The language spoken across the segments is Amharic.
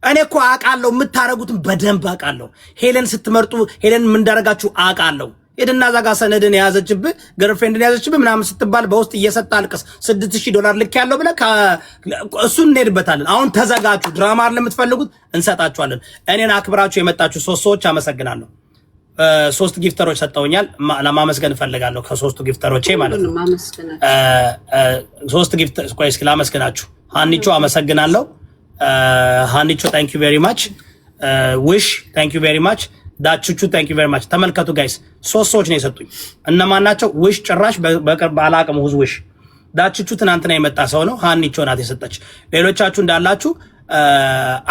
እኔ እኮ አውቃለሁ የምታረጉትን በደንብ አውቃለሁ። ሄለን ስትመርጡ ሄለን ምን እንዳረጋችሁ አውቃለሁ። ሄድና ዛጋ ሰነድን የያዘችብህ ገርፍሬንድን የያዘችብህ ምናምን ስትባል በውስጥ እየሰጣ አልቅስ $6000 ልክ ያለው ብለህ እሱን እንሄድበታለን። አሁን ተዘጋጁ። ድራማ ለምትፈልጉት እንሰጣችኋለን። እኔን አክብራችሁ የመጣችሁ 3 ሰዎች አመሰግናለሁ። 3 ጊፍተሮች ሰጠውኛል። ለማመስገን እፈልጋለሁ ከ3ቱ ጊፍተሮቼ ማለት ነው። 3 ጊፍተር ቆይ እስኪ ላመስግናችሁ። ሃኒቾ አመሰግናለሁ። ሃኒቾ ታንክ ዩ ቬሪ ማች። ዊሽ ታንክ ዩ ቬሪ ማች። ዳቹቹ ታንክ ዩ ቬሪ ማች። ተመልከቱ ጋይስ 3 ሰዎች ነው የሰጡኝ። እነማን ናቸው? ዊሽ ጭራሽ በቅርብ አላቅም። ዊሽ ዳቹቹ ትናንትና የመጣ ሰው ነው። ሃኒቾ ናት የሰጠች። ሌሎቻችሁ እንዳላችሁ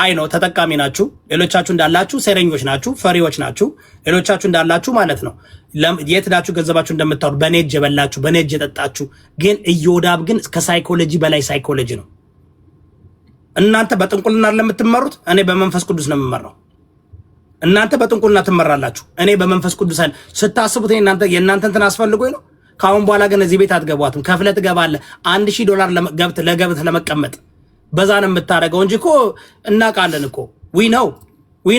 አይ ነው ተጠቃሚ ናችሁ። ሌሎቻችሁ እንዳላችሁ ሴረኞች ናችሁ፣ ፈሪዎች ናችሁ። ሌሎቻችሁ እንዳላችሁ ማለት ነው የት ዳችሁ ገንዘባችሁ እንደምታወሩ በኔጅ የበላችሁ በኔጅ የጠጣችሁ። ግን ኢዮዳብ ግን ከሳይኮሎጂ በላይ ሳይኮሎጂ ነው። እናንተ በጥንቁልና ለምትመሩት፣ እኔ በመንፈስ ቅዱስ ነው የምመራው። እናንተ በጥንቁልና ትመራላችሁ፣ እኔ በመንፈስ ቅዱስ ስታስቡት የእናንተ እንትን አስፈልጎኝ ነው። ካሁን በኋላ ግን እዚህ ቤት አትገቧትም። ከፍለህ ትገባለህ $1000 ለገብት ለመቀመጥ በዛ ነው የምታረገው እንጂ እኮ እናውቃለን እኮ ዊ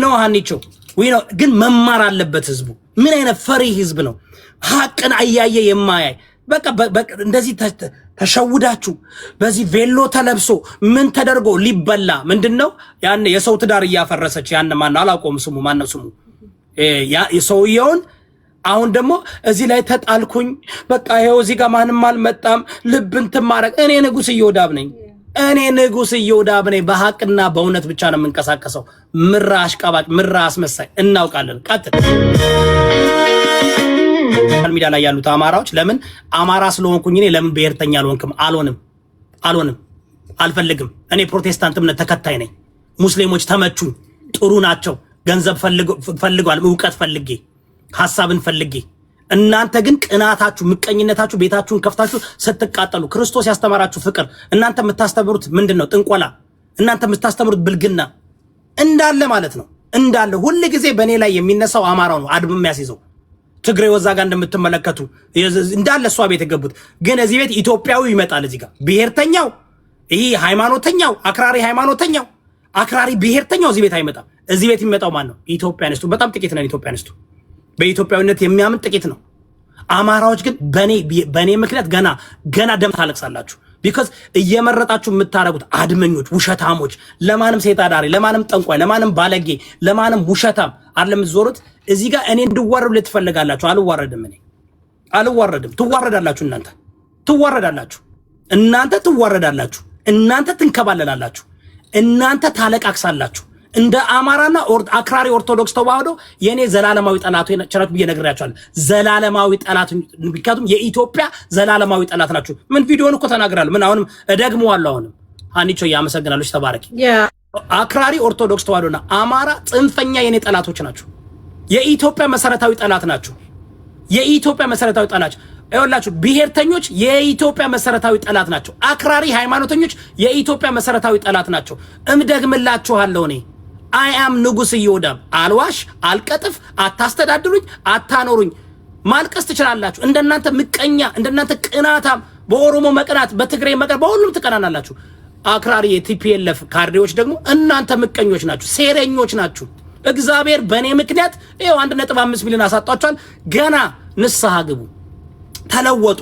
ነው ሃኒቾ ዊ ነው። ግን መማር አለበት ህዝቡ። ምን አይነት ፈሪ ህዝብ ነው? ሀቅን አያየ የማያይ በቃ እንደዚህ ተሸውዳችሁ በዚህ ቬሎ ተለብሶ ምን ተደርጎ ሊበላ ምንድነው? ያን የሰው ትዳር እያፈረሰች ያን ማን አላቆም ስሙ ማነው ስሙ የሰውየውን አሁን ደግሞ እዚህ ላይ ተጣልኩኝ በቃ ይሄው እዚህ ጋር ማንም አልመጣም ልብን ትማረክ። እኔ ንጉስ ኢዮዳብ ነኝ። እኔ ንጉስ ኢዮዳብ ነኝ። በሐቅና በእውነት ብቻ ነው የምንቀሳቀሰው። ምራ አሽቃባጭ ምራ አስመሳይ እናውቃለን። ቀጥል ሚዲያ ላይ ያሉት አማራዎች ለምን አማራ ስለሆንኩኝ እኔ ለምን ብሔርተኛ አልሆንክም? አልሆንም አልፈልግም። እኔ ፕሮቴስታንት እምነት ተከታይ ነኝ። ሙስሊሞች ተመቹኝ፣ ጥሩ ናቸው። ገንዘብ ፈልጓል፣ ዕውቀት ፈልጌ ሐሳብን ፈልጌ። እናንተ ግን ቅናታችሁ፣ ምቀኝነታችሁ ቤታችሁን ከፍታችሁ ስትቃጠሉ ክርስቶስ ያስተማራችሁ ፍቅር እናንተ የምታስተምሩት ምንድነው? ጥንቆላ። እናንተ የምታስተምሩት ብልግና እንዳለ ማለት ነው። እንዳለ ሁሉ ጊዜ በእኔ ላይ የሚነሳው አማራው ነው አድብ የሚያስይዘው። ትግሬ ወዛ ጋር እንደምትመለከቱ እንዳለ እሷ ቤት የገቡት ግን እዚህ ቤት ኢትዮጵያዊ ይመጣል። እዚህ ጋር ብሔርተኛው ይሄ ሃይማኖተኛው አክራሪ ሃይማኖተኛው አክራሪ ብሔርተኛው እዚህ ቤት አይመጣም። እዚህ ቤት የሚመጣው ማን ነው? ኢትዮጵያኒስቱ። በጣም ጥቂት ነን ኢትዮጵያኒስቱ። በኢትዮጵያዊነት የሚያምን ጥቂት ነው። አማራዎች ግን በኔ ምክንያት ገና ደም ታለቅሳላችሁ። ቢኮዝ እየመረጣችሁ የምታረጉት አድመኞች፣ ውሸታሞች፣ ለማንም ሴት አዳሪ፣ ለማንም ጠንቋይ፣ ለማንም ባለጌ፣ ለማንም ውሸታም አይደለም የምትዞሩት። እዚህ ጋር እኔ እንድዋረድ ልትፈልጋላችሁ። አልዋረድም። እኔ አልዋረድም። ትዋረዳላችሁ። እናንተ ትዋረዳላችሁ። እናንተ ትንከባለላላችሁ። እናንተ ታለቃቅሳላችሁ። እንደ አማራና አክራሪ ኦርቶዶክስ ተዋህዶ የኔ ዘላለማዊ ጠላት ቸራት ብዬ ነግሬያችኋለሁ። ዘላለማዊ ጠላት ምክንያቱም የኢትዮጵያ ዘላለማዊ ጠላት ናችሁ። ምን ቪዲዮን እኮ ተናግራለሁ። ምን አሁንም እደግመዋለሁ። አሁንም ሃኒቾ ያመሰግናለች። ተባረኪ። አክራሪ ኦርቶዶክስ ተዋህዶና አማራ ጽንፈኛ የኔ ጠላቶች ናችሁ። የኢትዮጵያ መሰረታዊ ጠላት ናችሁ። የኢትዮጵያ መሰረታዊ ጠላት አይወላችሁ። ብሔርተኞች የኢትዮጵያ መሰረታዊ ጠላት ናቸው። አክራሪ ሃይማኖተኞች የኢትዮጵያ መሰረታዊ ጠላት ናቸው። እምደግምላችኋለሁ። እኔ አም ንጉስ ኢዮዳብ። አልዋሽ፣ አልቀጥፍ፣ አታስተዳድሩኝ፣ አታኖሩኝ። ማልቀስ ትችላላችሁ። እንደናንተ ምቀኛ፣ እንደናንተ ቅናታም፣ በኦሮሞ መቅናት፣ በትግሬ መቅናት፣ በሁሉም ትቀናናላችሁ። አክራሪ የቲፒኤልኤፍ ካድሬዎች ደግሞ እናንተ ምቀኞች ናችሁ፣ ሴረኞች ናችሁ። እግዚአብሔር በእኔ ምክንያት ይኸው 1.5 ሚሊዮን አሳጣችኋል። ገና ንስሐ ግቡ፣ ተለወጡ፣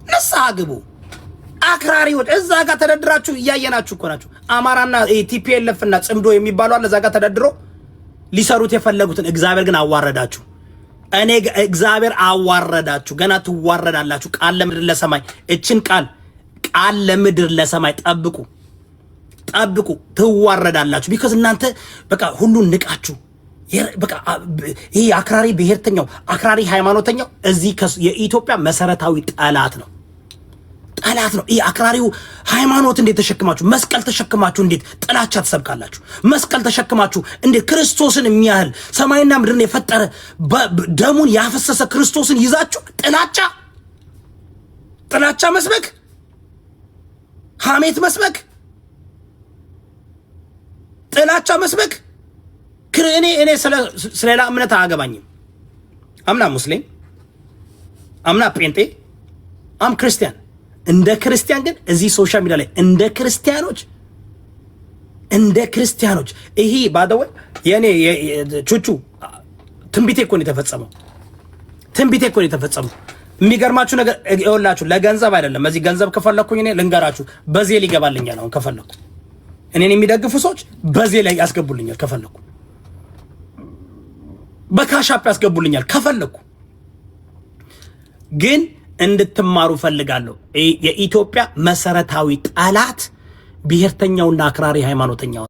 ንስሐ ግቡ። አክራሪዎች እዛ ጋር ተደድራችሁ እያየናችሁ እኮ ናችሁ። አማራና ቲፒኤልኤፍ እና ጽምዶ የሚባሉ አለ እዛ ጋር ተደድሮ ሊሰሩት የፈለጉትን እግዚአብሔር ግን አዋረዳችሁ። እኔ እግዚአብሔር አዋረዳችሁ። ገና ትዋረዳላችሁ። ቃል ለምድር ለሰማይ እችን ቃል ለምድር ለሰማይ ጠብቁ፣ ትዋረዳላችሁ። ቢኮዝ እናንተ በቃ ሁሉን ንቃችሁ በቃ ይሄ አክራሪ ብሔርተኛው አክራሪ ሃይማኖተኛው እዚህ የኢትዮጵያ መሰረታዊ ጠላት ነው። ይሄ አክራሪው ሃይማኖት እንዴት ተሸክማችሁ መስቀል ተሸክማችሁ እንዴት ጥላቻ ትሰብካላችሁ? መስቀል ተሸክማችሁ እንዴት ክርስቶስን የሚያህል ሰማይና ምድርን የፈጠረ ደሙን ያፈሰሰ ክርስቶስን ይዛችሁ ጥላቻ መስበክ፣ ሐሜት መስበክ፣ ጥላቻ መስበክ። እኔ ስለሌላ እምነት አያገባኝም። አምና ሙስሊም፣ አምና ጴንጤ፣ አም ክርስቲያን። እንደ ክርስቲያን ግን እዚህ ሶሻል ሚዲያ ላይ እንደ ክርስቲያኖች እንደ ክርስቲያኖች ይሄ ባደወ የኔ ቹቹ ትንቢቴ እኮ ነው የተፈጸመው። ትንቢቴ እኮ ነው የተፈጸመው። የሚገርማችሁ ነገር ይኸውላችሁ፣ ለገንዘብ አይደለም። እዚህ ገንዘብ ከፈለኩኝ እኔ ልንገራችሁ፣ በዜል ይገባልኛል። አሁን ከፈለኩ እኔን የሚደግፉ ሰዎች በዜል ላይ ያስገቡልኛል። ከፈለኩ በካሻፕ ያስገቡልኛል። ከፈለኩ ግን እንድትማሩ ፈልጋለሁ። የኢትዮጵያ መሰረታዊ ጠላት ብሔርተኛውና አክራሪ ሃይማኖተኛው።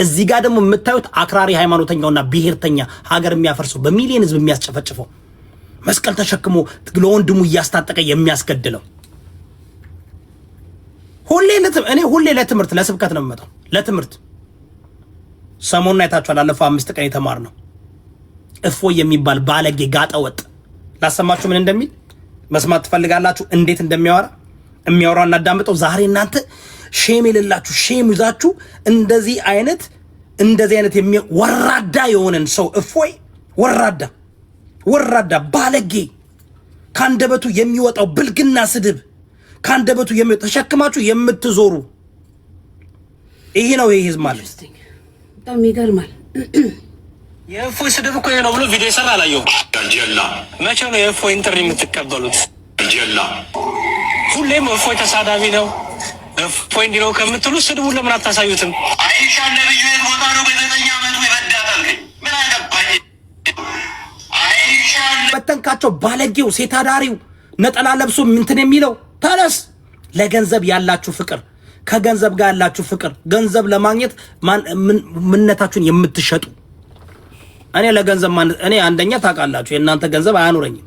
እዚህ ጋር ደግሞ የምታዩት አክራሪ ሃይማኖተኛውና ብሔርተኛ ሀገር የሚያፈርሰው በሚሊዮን ህዝብ የሚያስጨፈጭፈው መስቀል ተሸክሞ ለወንድሙ እያስታጠቀ የሚያስገድለው ሁሌ ለትምህርት ለስብከት ነው የምመጣው። ለትምህርት ሰሞኑን አይታችኋል። አለፈው 5 ቀን የተማርነው እፎይ የሚባል ባለጌ ጋጠወጥ ላሰማችሁ ምን እንደሚል መስማት ትፈልጋላችሁ? እንዴት እንደሚያወራ የሚያወራው እናዳምጠው። ዛሬ እናንተ ሼም የሌላችሁ ሼም ይዛችሁ እንደዚህ አይነት ወራዳ የሆነን ሰው እፎይ ወራዳ ባለጌ ካንደበቱ የሚወጣው ብልግና ስድብ ካንደበቱ ተሸክማችሁ የምትዞሩ ይሄ ነው ይሄ ህዝብ ማለት። በጣም ይገርማል። የእፎይ ስድብ እኮ ይሄ ነው ብሎ ቪዲዮ ይሰራ አላየሁም። ጀላ መቼ ነው የእፎይ ኢንተርቪው የምትቀበሉት? ጀላ ሁሌም እፎይ ተሳዳቢ ነው እፎይ እንዲህ ነው ከምትሉ ስድቡን ለምን አታሳዩትም? አይሻ ነብዩ የሞታ ነው በዘጠኝ ዓመቱ ይበዳታል። ምን አገባኝ? አይሻ በተንካቸው ባለጌው ሴታዳሪው ነጠላ ለብሶ እንትን የሚለው ተነስ። ለገንዘብ ያላችሁ ፍቅር ከገንዘብ ጋር ያላችሁ ፍቅር ገንዘብ ለማግኘት ምንነታችሁን የምትሸጡ እኔ ለገንዘብ እኔ አንደኛ ታውቃላችሁ የእናንተ ገንዘብ አያኑረኝም።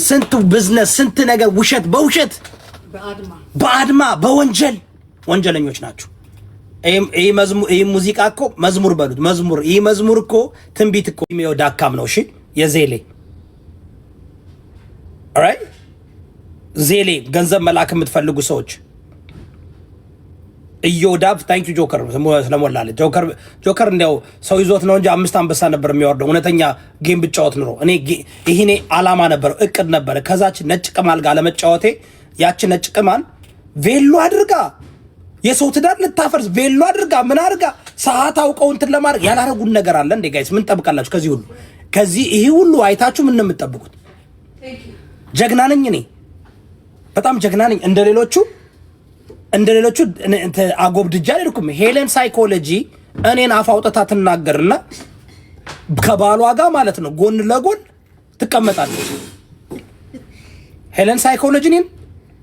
ስንት ቢዝነስ ስንት ነገር ውሸት በውሸት በአድማ ወንጀለኞች ናችሁ። ይሄ ሙዚቃ እኮ መዝሙር በሉት መዝሙር። ይሄ መዝሙር እኮ ትንቢት እኮ ዳካም ነው። እሺ የዜሌ ኦራይት ዜሌ ገንዘብ መላክ የምትፈልጉ ሰዎች ኢዮዳብ ታንክ ዩ ጆከር ስለሞላለ ጆከር እንዲያው ሰው ይዞት ነው እንጂ 5 አንበሳ ነበር የሚወርደው። እውነተኛ ጌም ብጫወት ኑሮ ይሄኔ አላማ ነበር እቅድ ነበር። ከዛች ነጭ ቅማል ጋር ለመጫወቴ ያቺ ነጭ ቅማል ቬሎ አድርጋ የሰው ትዳር ልታፈርስ ቬሎ አድርጋ ምን አድርጋ ሰዓት አውቀው እንትን ለማድረግ ያላረጉን ነገር አለ እንዴ ጋይስ? ምን ጠብቃላችሁ? ከዚህ ይሄ ሁሉ አይታችሁ ምን ነው የምትጠብቁት? ጀግና ነኝ እኔ በጣም ጀግና ነኝ። እንደሌሎቹ አጎብድጃ አልልኩም። ሄለን ሳይኮሎጂ እኔን አፍ አውጥታ ትናገርና ከባሏ ጋር ማለት ነው ጎን ለጎን ትቀመጣለች። ሄለን ሳይኮሎጂ እኔን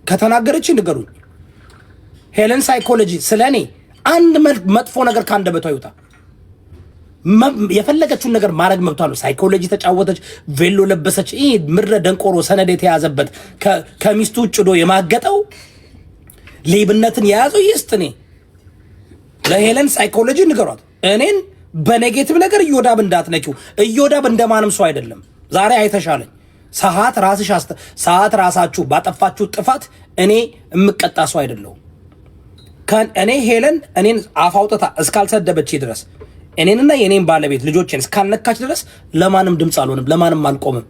ከተናገረች ንገሩኝ። ሄለን ሳይኮሎጂ ስለኔ አንድ መጥፎ ነገር ካንደበቷ ይውጣ። የፈለገችውን ነገር ማድረግ መብቷ ነው። ሳይኮሎጂ ተጫወተች፣ ቬሎ ለበሰች። ይሄ ምድረ ደንቆሮ ሰነድ የተያዘበት ከሚስቱ ጭዶ የማገጠው ሌብነትን የያዘው ይስጥኔ ለሄለን ሳይኮሎጂ ንገሯት። እኔን በኔጌቲቭ ነገር እዮዳብ እንዳትነኪው። እዮዳብ እንደማንም ሰው አይደለም። ዛሬ አይተሻለኝ። ሰዓት ራሳችሁ ባጠፋችሁ ጥፋት እኔ የምቀጣ ሰው አይደለሁም። እኔ ሄለን እኔን አፋውጥታ እስካልሰደበች ድረስ እኔንና የኔን ባለቤት ልጆችን እስካልነካች ድረስ ለማንም ድምፅ አልሆንም፣ ለማንም አልቆምም።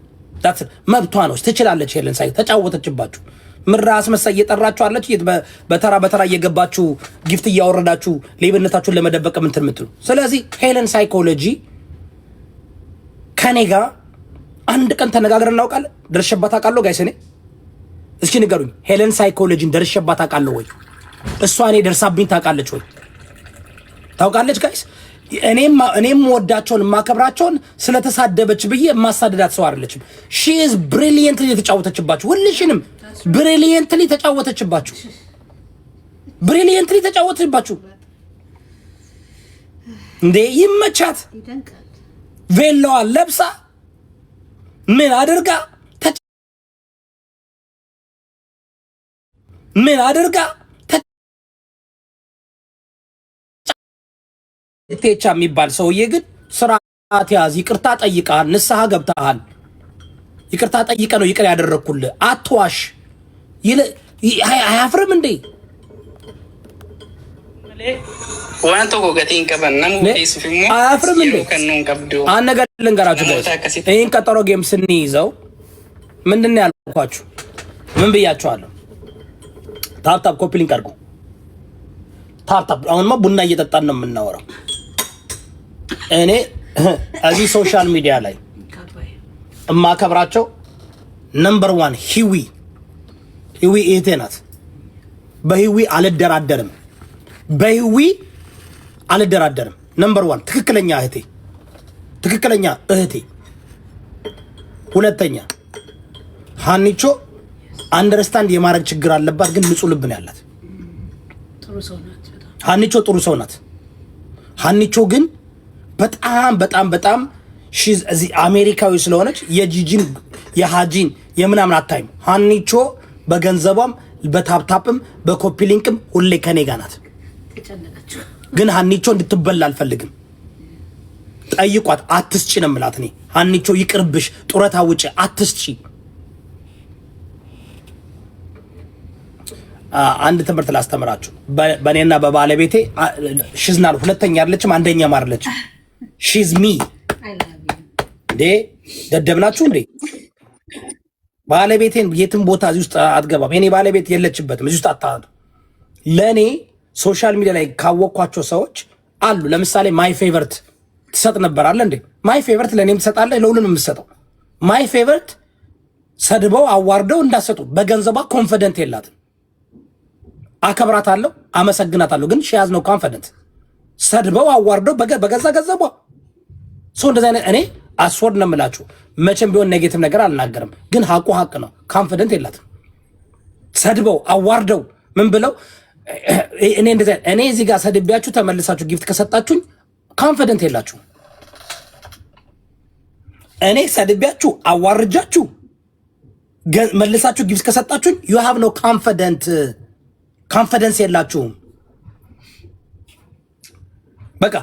መብቷ ነው። ትችላለች። ሄለን ሳይ ተጫወተችባችሁ። ምራ አስመሳይ እየጠራችሁ አለች። በተራ እየገባችሁ ጊፍት እያወረዳችሁ ሌብነታችሁን ለመደበቅ እንትን የምትሉ። ስለዚህ ሄለን ሳይኮሎጂ ከኔ ጋር አንድ ቀን ተነጋግረን እናውቃለን? ደርሼባት አውቃለሁ ጋይስ? እኔ እስኪ ንገሩኝ፣ ሄለን ሳይኮሎጂን ደርሼባት አውቃለሁ ወይ? እሷ እኔ ደርሳብኝ ታውቃለች ወይ? ታውቃለች ጋይስ? እኔም ወዳቸውን የማከብራቸውን ስለተሳደበች ብዬ የማሳደዳት ሰው አይደለችም። ሺ ኢዝ ብሪሊየንትሊ የተጫወተችባችሁ፣ ሁልሽንም ብሪሊየንትሊ ተጫወተችባችሁ። እንዴ ይመቻት። ቬሎዋን ለብሳ ምን አድርጋ ቴቻ የሚባል ሰውዬ ግን ስርዓት ያዝ። ይቅርታ ጠይቀሃል፣ ንስሐ ገብተሃል። ይቅርታ ጠይቀ ነው ይቅር ያደረግኩልህ። አትዋሽ። አያፍርም እንዴ? አያፍርም እንዴ? አንድ ነገር ልንገራችሁ። ይህን ቀጠሮ ጌም ስንይዘው ምንድን ነው ያልኳችሁ? ምን ብያችኋለሁ? ታፕታፕ ኮፒ ሊንክ አድርጉ። ታፕታፕ አሁንማ ቡና እየጠጣን ነው የምናወራው። እኔ እዚህ ሶሻል ሚዲያ ላይ እማከብራቸው ነምበር 1 ሂዊ እህቴ ናት። በሂዊ አልደራደርም። ነምበር 1 ትክክለኛ እህቴ። ሁለተኛ ሃኒቾ አንደርስታንድ የማድረግ ችግር አለባት፣ ግን ንጹህ ልብ ነው ያላት። ሃኒቾ ጥሩ ሰው ናት። ሃኒቾ ግን በጣም እዚህ አሜሪካዊ ስለሆነች የጂጂን የሃጂን የምናምን አታይም። ሃኒቾ በገንዘቧም በታፕታፕም በኮፒ ሊንክም ሁሌ ከኔ ጋር ናት። ግን ሃኒቾ እንድትበላ አልፈልግም። ጠይቋት፣ አትስጪ ነው የምላት እኔ። ሃኒቾ ይቅርብሽ፣ ጡረታ ውጪ፣ አትስጪ። አንድ ትምህርት ላስተምራችሁ። በእኔና በባለቤቴ ሽዝናል ሁለተኛ አይደለችም፣ አንደኛም አይደለችም። ሺዝ ሚ እንዴ ደደብናችሁ እንዴ? ባለቤቴን የትም ቦታ እዚህ ውስጥ አትገባም። የኔ ባለቤት የለችበትም እዚህ ውስጥ አታቱ። ለእኔ ሶሻል ሚዲያ ላይ ካወቅኳቸው ሰዎች አሉ። ለምሳሌ ማይ ፌቨርት ትሰጥ ነበር አለ እንዴ? ማይ ፌቨርት ለእኔም ትሰጣለህ፣ ለሁሉም የምትሰጠው። ማይ ፌቨርት ሰድበው አዋርደው እንዳሰጡ በገንዘቧ ኮንፊደንት የላትም። አከብራታለሁ፣ አመሰግናታለሁ፣ ግን ሺ ሃዝ ኖ ኮንፊደንስ። ሰድበው አዋርደው በገዛ ገንዘቧ ሰው እንደዛ አይነት እኔ አስወርድ ነው የምላችሁ። መቼም ቢሆን ኔጌቲቭ ነገር አልናገርም፣ ግን ሀቁ ሀቅ ነው። ኮንፊደንት የላትም። ሰድበው አዋርደው ምን ብለው እኔ እዚህ ጋር ሰድቢያችሁ ተመልሳችሁ ጊፍት ከሰጣችሁኝ ኮንፊደንት የላችሁ። እኔ ሰድቢያችሁ አዋርጃችሁ መልሳችሁ ጊፍት ከሰጣችሁኝ ዩ ሃቭ ኖ ኮንፊደንስ የላችሁም። በቃ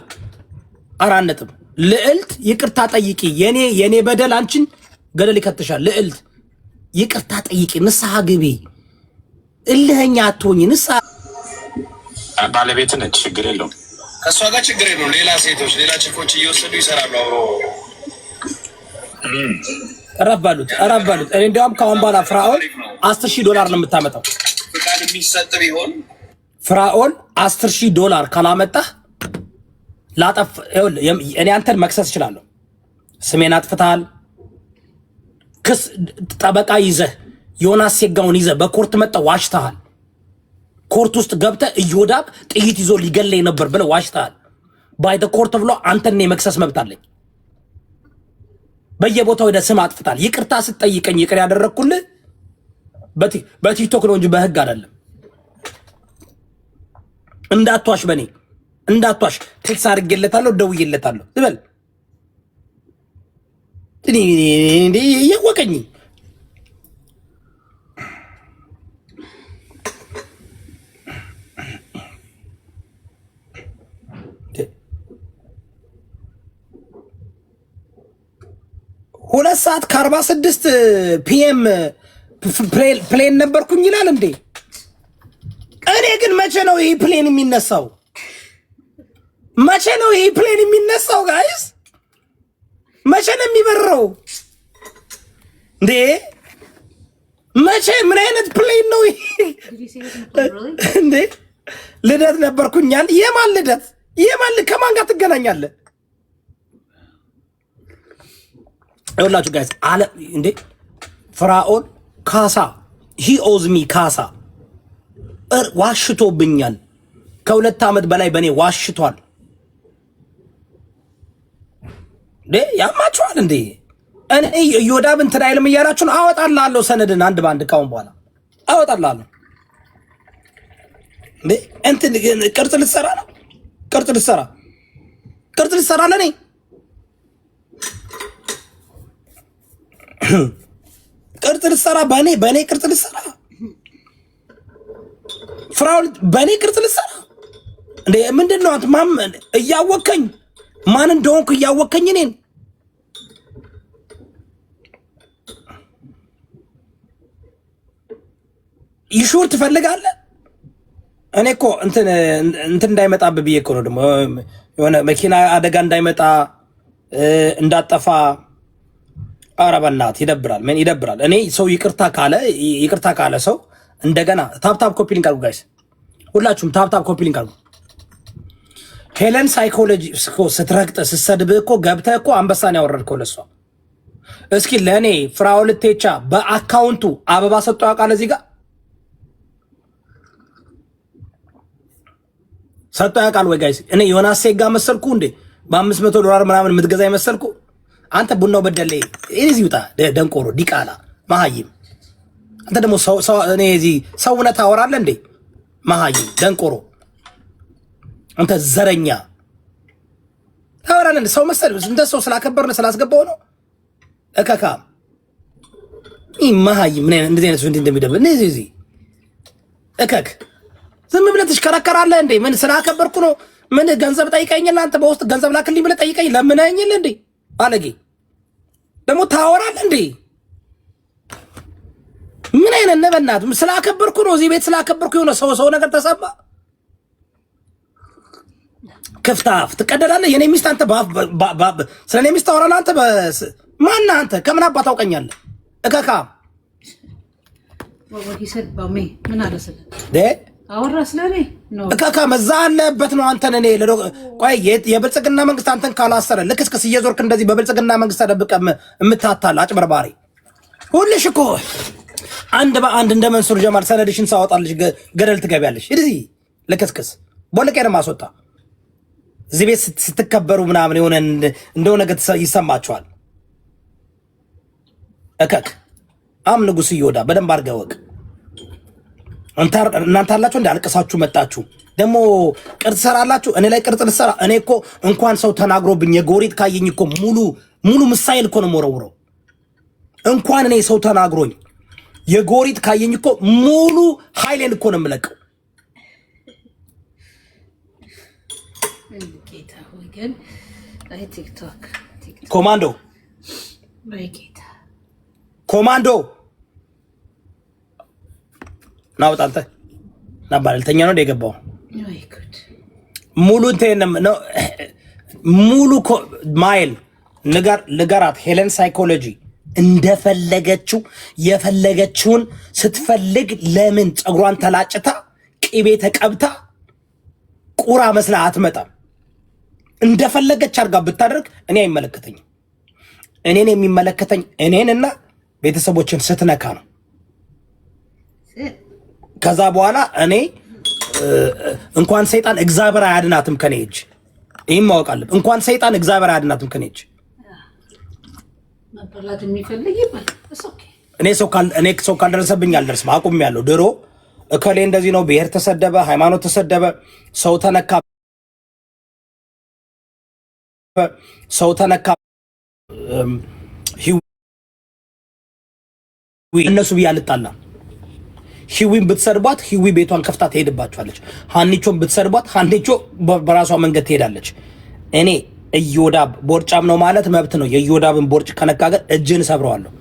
4 ነጥብ። ልዕልት ይቅርታ ጠይቂ። የኔ በደል አንቺን ገደል ይከትሻል። ልዕልት ይቅርታ ጠይቂ፣ ንስሐ ግቢ፣ እልህኛ አትሆኝ። ንስሐ ባለቤት ነች፣ ችግር የለውም። ከእሷ ጋር ችግር የለውም። ሌላ ሴቶች ሌላ ችኮች እየወሰዱ ይሰራሉ አብሮ። እረፍ ባሉት። እኔ እንዲያውም ከአሁን በኋላ ፍራኦል $10,000 ነው የምታመጣው። ፍቃድ የሚሰጥ ቢሆን ፍራኦል $10,000 ካላመጣህ ላጠፍ እኔ አንተን መክሰስ እችላለሁ። ስሜን አጥፍተሃል፣ ክስ ጠበቃ ይዘህ ዮናስ ሴጋውን ይዘህ በኮርት መጣህ፣ ዋሽተሃል። ኮርት ውስጥ ገብተህ እዮዳብ ጥይት ይዞ ሊገለኝ ነበር ብለህ ዋሽተሃል። ባይ ዘ ኮርት ብሎ አንተን የመክሰስ መብት አለኝ። በየቦታው ሄደህ ስም አጥፍተሃል። ይቅርታ ስትጠይቀኝ ይቅር ያደረግኩልህ በቲክቶክ ነው እንጂ በህግ አይደለም። እንዳትዋሽ፣ በኔ እንዳትዋሽ። ቴክስ አድርጌለታለሁ፣ ደውዬለታለሁ ዝበል እኔ እያወቀኝ ሁለት ሰዓት ከ46 ፒኤም ፕሌን ነበርኩኝ ይላል እንዴ? እኔ ግን መቼ ነው ይሄ ፕሌን የሚነሳው? መቼ ነው ይሄ ፕሌን የሚነሳው? ጋይስ መቼ ነው የሚበረው እንዴ? መቼ? ምን አይነት ፕሌን ነው ይሄ እንዴ? ልደት ነበርኩኛል። የማን ልደት? ከማን ጋር ትገናኛለህ? ይኸውላችሁ ጋይስ አለ እንዴ ፍራኦል ካሳ ሂ ኦዝ ሚ ካሳ ዋሽቶብኛል። ከ2 ዓመት በላይ በእኔ ዋሽቷል። እንዴ ያማችኋል እንዴ? እኔ ዮዳብ እንትን አይልም እያላችሁ ነው። አወጣልሃለሁ ሰነድን አንድ ባንድ ካሁን በኋላ አወጣልሃለሁ። እንዴ እንትን ቅርጽ ልትሰራ ነው? ቅርጽ ልትሰራ ለኔ ቅርጽ ልትሰራ በእኔ ቅርጽ ልትሰራ ፍራኦል በእኔ ቅርጽ ልትሰራ እንዴ? ምንድን ነው አንተ እያወከኝ ማን እንደሆንኩ እያወከኝ እኔን ይሹር ትፈልጋለህ? እኔ እኮ እንትን እንዳይመጣብህ ብዬ እኮ ነው። ደግሞ የሆነ መኪና አደጋ እንዳይመጣ እንዳጠፋ። ኧረ በእናትህ ይደብራል። ምን ይደብራል? እኔ ሰው ይቅርታ ካለ ሰው እንደገና ታፕታፕ ኮፒ ሊንክ አድርጉ ጋይስ፣ ሁላችሁም ታፕታፕ ኮፒ ሊንክ አድርጉ። ሄለን ሳይኮሎጂ ስትረግጥ ስትሰድብ እኮ ገብተህ እኮ አንበሳን ያወረድከው ለሷ። እስኪ ለእኔ ፍራኦል ቴቻ በአካውንቱ አበባ ሰጥቶ ያውቃል? እዚህ ጋር ሰጥቶ ያውቃል ወይ ጋይስ? እኔ ዮናስ ሴጋ መሰልኩ እንዴ? $500 ምናምን የምትገዛ ይመሰልኩ? አንተ ቡናው በደሌ እዚህ ይውጣ፣ ደንቆሮ ዲቃላ መሀይም። አንተ ደግሞ ሰው እኔ እዚህ ሰውነት ታወራለህ እንዴ? መሀይም ደንቆሮ አንተ ዘረኛ ታወራለህ እንዴ? ሰው መሰል እንደ ሰው ስላከበርን ስላስገባው ነው እከካ መሀይም። ምን እንደዚህ አይነት እንዴ እንደሚደብ እዚህ እከክ ዝም ብለህ ትሽከረከራለህ እንዴ? ምን ስላከበርኩ ነው? ምን ገንዘብ ጠይቀኝና አንተ በውስጥ ገንዘብ ላክልኝ ብለህ ጠይቀኝ ለምነኝል እንዴ? ባለጌ ደግሞ ታወራለህ እንዴ? ምን አይነት ነበናት? ስላከበርኩ ነው እዚህ ቤት ስላከበርኩ የሆነ ሰው ነገር ተሰማ። ክፍታፍ ትቀደዳለህ። የኔ ሚስት አንተ ስለኔ ሚስት ታወራለህ አንተ። ማነህ አንተ? ከምን አባት ታውቀኛለህ? እከካ ምን አለ ስለ አወራ ስለኔ ነው እከካ መዛ አለበት ነው አንተን እኔ ቆይ የብልጽግና መንግስት አንተን ካላሰረ ልክስክስ እየዞርክ እንደዚህ በብልጽግና መንግስት ተደብቀህ የምታታል አጭበርባሪ ሁልሽ እኮ አንድ በአንድ እንደ መንሱር ጀማል ሰነድሽን ሳወጣልሽ ገደል ትገቢያለሽ። እዚህ ልክስክስ ቦልቄን ማስወጣ እዚህ ቤት ስትከበሩ ምናምን የሆነ እንደሆነ ነገር ይሰማችኋል። እከክ ንጉስ ይወዳ በደንብ አድርገህ ወቅ እናንተ አላችሁ እንደ አልቀሳችሁ መጣችሁ ደግሞ ቅርጽ ሰራላችሁ። እኔ ላይ ቅርጽ ልሰራ? እኔ እኮ እንኳን ሰው ተናግሮብኝ የጎሪት ካየኝ እኮ ሙሉ ምሳይል እኮ ነው የምወረውረው። እንኳን እኔ ሰው ተናግሮኝ የጎሪት ካየኝ እኮ ሙሉ ኃይሌን እኮ ነው የምለቀው። ኮማንዶ ናውጣ አንተ ናባልተኛ ነው የገባው ሙሉ ሙሉ ማይል ንገራት። ሄለን ሳይኮሎጂ እንደፈለገችው የፈለገችውን ስትፈልግ ለምን ፀጉሯን ተላጭታ ቅቤ ተቀብታ ቁራ መስላ አትመጣም። እንደፈለገች አርጋ ብታደርግ እኔ አይመለከተኝም። እኔን የሚመለከተኝ እኔንና ቤተሰቦችን ስትነካ ነው። ከዛ በኋላ እኔ እንኳን ሰይጣን እግዚአብሔር አያድናትም ከኔ እጅ። ይሄን ማወቅ አለብህ። እንኳን ሰይጣን እግዚአብሔር አያድናትም ከኔ እጅ። መበላት የሚፈልግ ይባል እኔ ሰው ካልደረሰብኝ አልደርስም። አቁሜያለሁ። ድሮ እከሌ እንደዚህ ነው፣ ብሔር ተሰደበ፣ ሃይማኖት ተሰደበ፣ ሰው ተነካ እነሱ ብዬ አልጣላም። ሂዊን ብትሰርቧት ሂዊ ቤቷን ከፍታ ትሄድባችኋለች። ሀኒቾን ብትሰርቧት ሀኒቾ በራሷ መንገድ ትሄዳለች። እኔ እዮዳብ ቦርጫም ነው ማለት መብት ነው። የእዮዳብን ቦርጭ ከነካገር እጅን እሰብረዋለሁ፣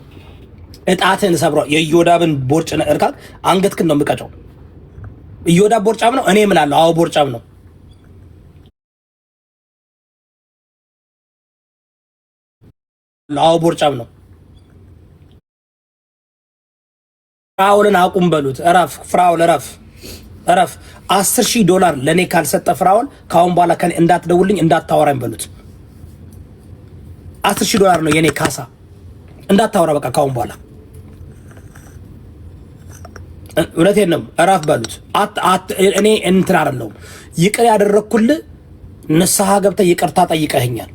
እጣትን እሰብረዋለሁ። የእዮዳብን ቦርጭ እርካክ አንገትክን ነው የምቀጨው። እዮዳብ ቦርጫም ነው እኔ እምላለሁ። አዎ ቦርጫም ነው። አዎ ቦርጫም ነው። ፍራኦልን አቁም በሉት። እረፍ ፍራኦል እረፍ። $10,000 ለኔ ካልሰጠ ፍራኦል ካሁን በኋላ ከኔ እንዳትደውልኝ እንዳታወራኝ በሉት። $10,000 ነው የኔ ካሳ። እንዳታወራ በቃ ካሁን በኋላ እውነቴን ነው። እረፍ በሉት። እኔ እንትን አይደለሁም። ይቅር ያደረኩልህ ንስሐ ገብተህ ይቅርታ ጠይቀኸኛል።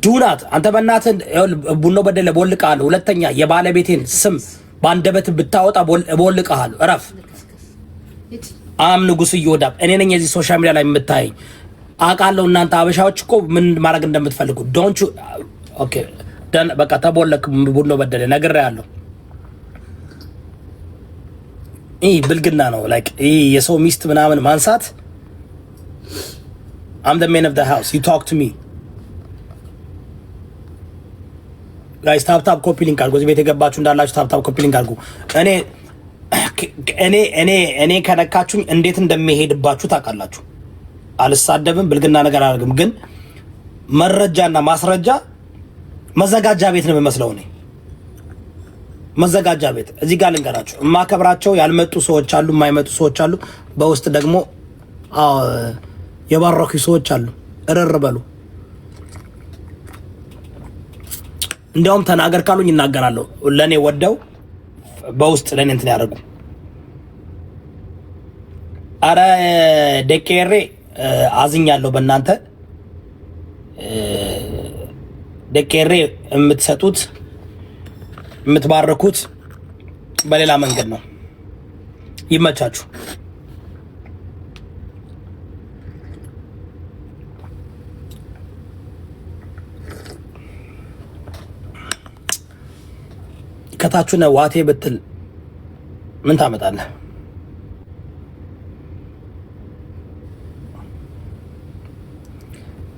ዱናት አንተ በእናትህ ቡኖ በደለ ቦልቃለሁ። ሁለተኛ የባለቤቴን ስም በአንደበት ብታወጣ ቦልቃለሁ። እረፍ። ንጉስ ይወዳብ እኔ ነኝ የዚህ ሶሻል ሚዲያ ላይ የምታየኝ። አውቃለሁ እናንተ አበሻዎች እኮ ምን ማድረግ እንደምትፈልጉ ዶንት ዩ ኦኬ ደን በቃ ተቦለክ ቡኖ በደለ ነግሬሃለሁ። ይህ ብልግና ነው። ላይክ ይህ የሰው ሚስት ምናምን ማንሳት I'm the man of the house. You talk to me. ጋይስ ታፕ ኮፒ ሊንክ አድርጉ። እዚህ ቤት የገባችሁ እንዳላችሁ ታፕ ኮፒ ሊንክ አድርጉ። እኔ ከነካችሁኝ እንዴት እንደሚሄድባችሁ ታውቃላችሁ። አልሳደብም፣ ብልግና ነገር አላደርግም። ግን መረጃና ማስረጃ መዘጋጃ ቤት ነው የሚመስለው። እኔ መዘጋጃ ቤት እዚህ ጋር ልንገራችሁ። የማከብራቸው ያልመጡ ሰዎች አሉ፣ የማይመጡ ሰዎች አሉ። በውስጥ ደግሞ የባረኩ ሰዎች አሉ። እርር በሉ። እንዲያውም ተናገር ካሉኝ እናገራለሁ። ለኔ ወደው በውስጥ ለኔ እንትን ያደርጉ። አረ ደቄሬ አዝኛለሁ በእናንተ ደቄሬ የምትሰጡት የምትባረኩት በሌላ መንገድ ነው። ይመቻችሁ። ከታችሁ ነው ዋቴ ብትል ምን ታመጣለህ?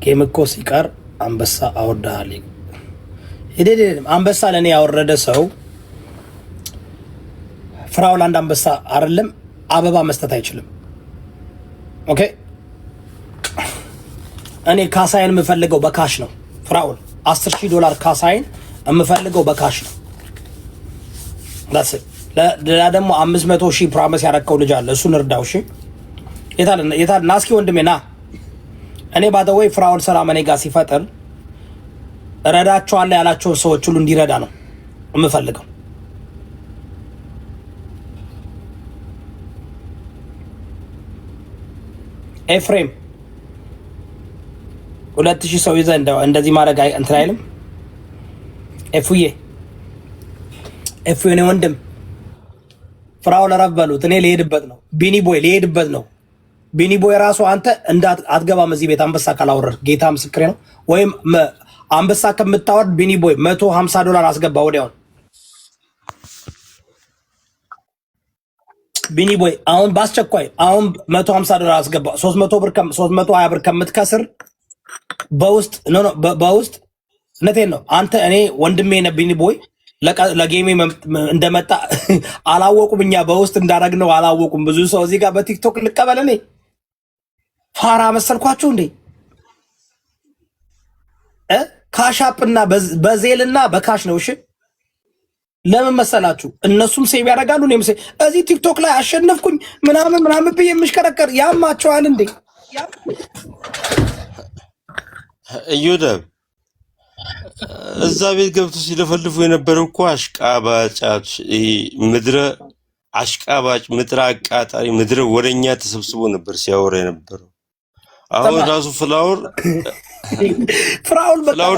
ጌም እኮ ሲቀር አንበሳ አወርዳል። አንበሳ ለኔ ያወረደ ሰው ፍራውል አንድ አንበሳ አይደለም አበባ መስጠት አይችልም። ኦኬ እኔ ካሳይን የምፈልገው በካሽ ነው። ፍራውል $10,000 ካሳይን የምፈልገው በካሽ ነው። ዳስ ለላ ደግሞ 500,000 ፕሮሚስ ያረከው ልጅ አለ። እሱን እርዳው። እሺ የታል ናስኪ ወንድሜ ና። እኔ ባደወይ ፍራውል ሰላም እኔ ጋር ሲፈጥር ረዳቸዋለሁ ያላቸው ሰዎች ሁሉ እንዲረዳ ነው የምፈልገው። ኤፍሬም 2000 ሰው ይዘህ እንደዚህ ማድረግ እንትን አይልም። ኤፉዬ ኤፉዬ ነው ወንድም። ፍራውል ረፍ በሉት። እኔ ልሄድበት ነው። ቢኒ ቦይ ልሄድበት ነው። ቢኒ ቦይ ራሱ አንተ አትገባም እዚህ ቤት አንበሳ ካላወረድ። ጌታ ምስክሬ ነው። ወይም አንበሳ ከምታወርድ ቢኒ ቦይ $150 አስገባ ወዲያው። ቢኒ ቦይ አሁን ባስቸኳይ አሁን $150 አስገባ። 320 ብር ከምትከስር በውስጥ በውስጥ እውነቴን ነው። አንተ እኔ ወንድሜ ነህ ቢኒ ቦይ። ለጌሜ እንደመጣ አላወቁም። እኛ በውስጥ እንዳረግነው አላወቁም። ብዙ ሰው እዚህ ጋር በቲክቶክ ልቀበል። እኔ ፋራ መሰልኳችሁ እንዴ? ካሻፕና በዜልና በካሽ ነው። እሺ ለምን መሰላችሁ? እነሱም ሴቭ ያደርጋሉ። እኔም ሴቭ እዚህ ቲክቶክ ላይ አሸነፍኩኝ ምናምን ብዬ የምሽከረከር ያማቸዋል እንዴ? እዮዳብ እዛ ቤት ገብቶ ሲለፈልፉ የነበረው እኮ አሽቃባጫች፣ ምድረ አሽቃባጭ፣ ምድረ አቃጣሪ፣ ምድረ ወረኛ ተሰብስቦ ነበር ሲያወራ የነበረው። አሁን ራሱ ፍራውል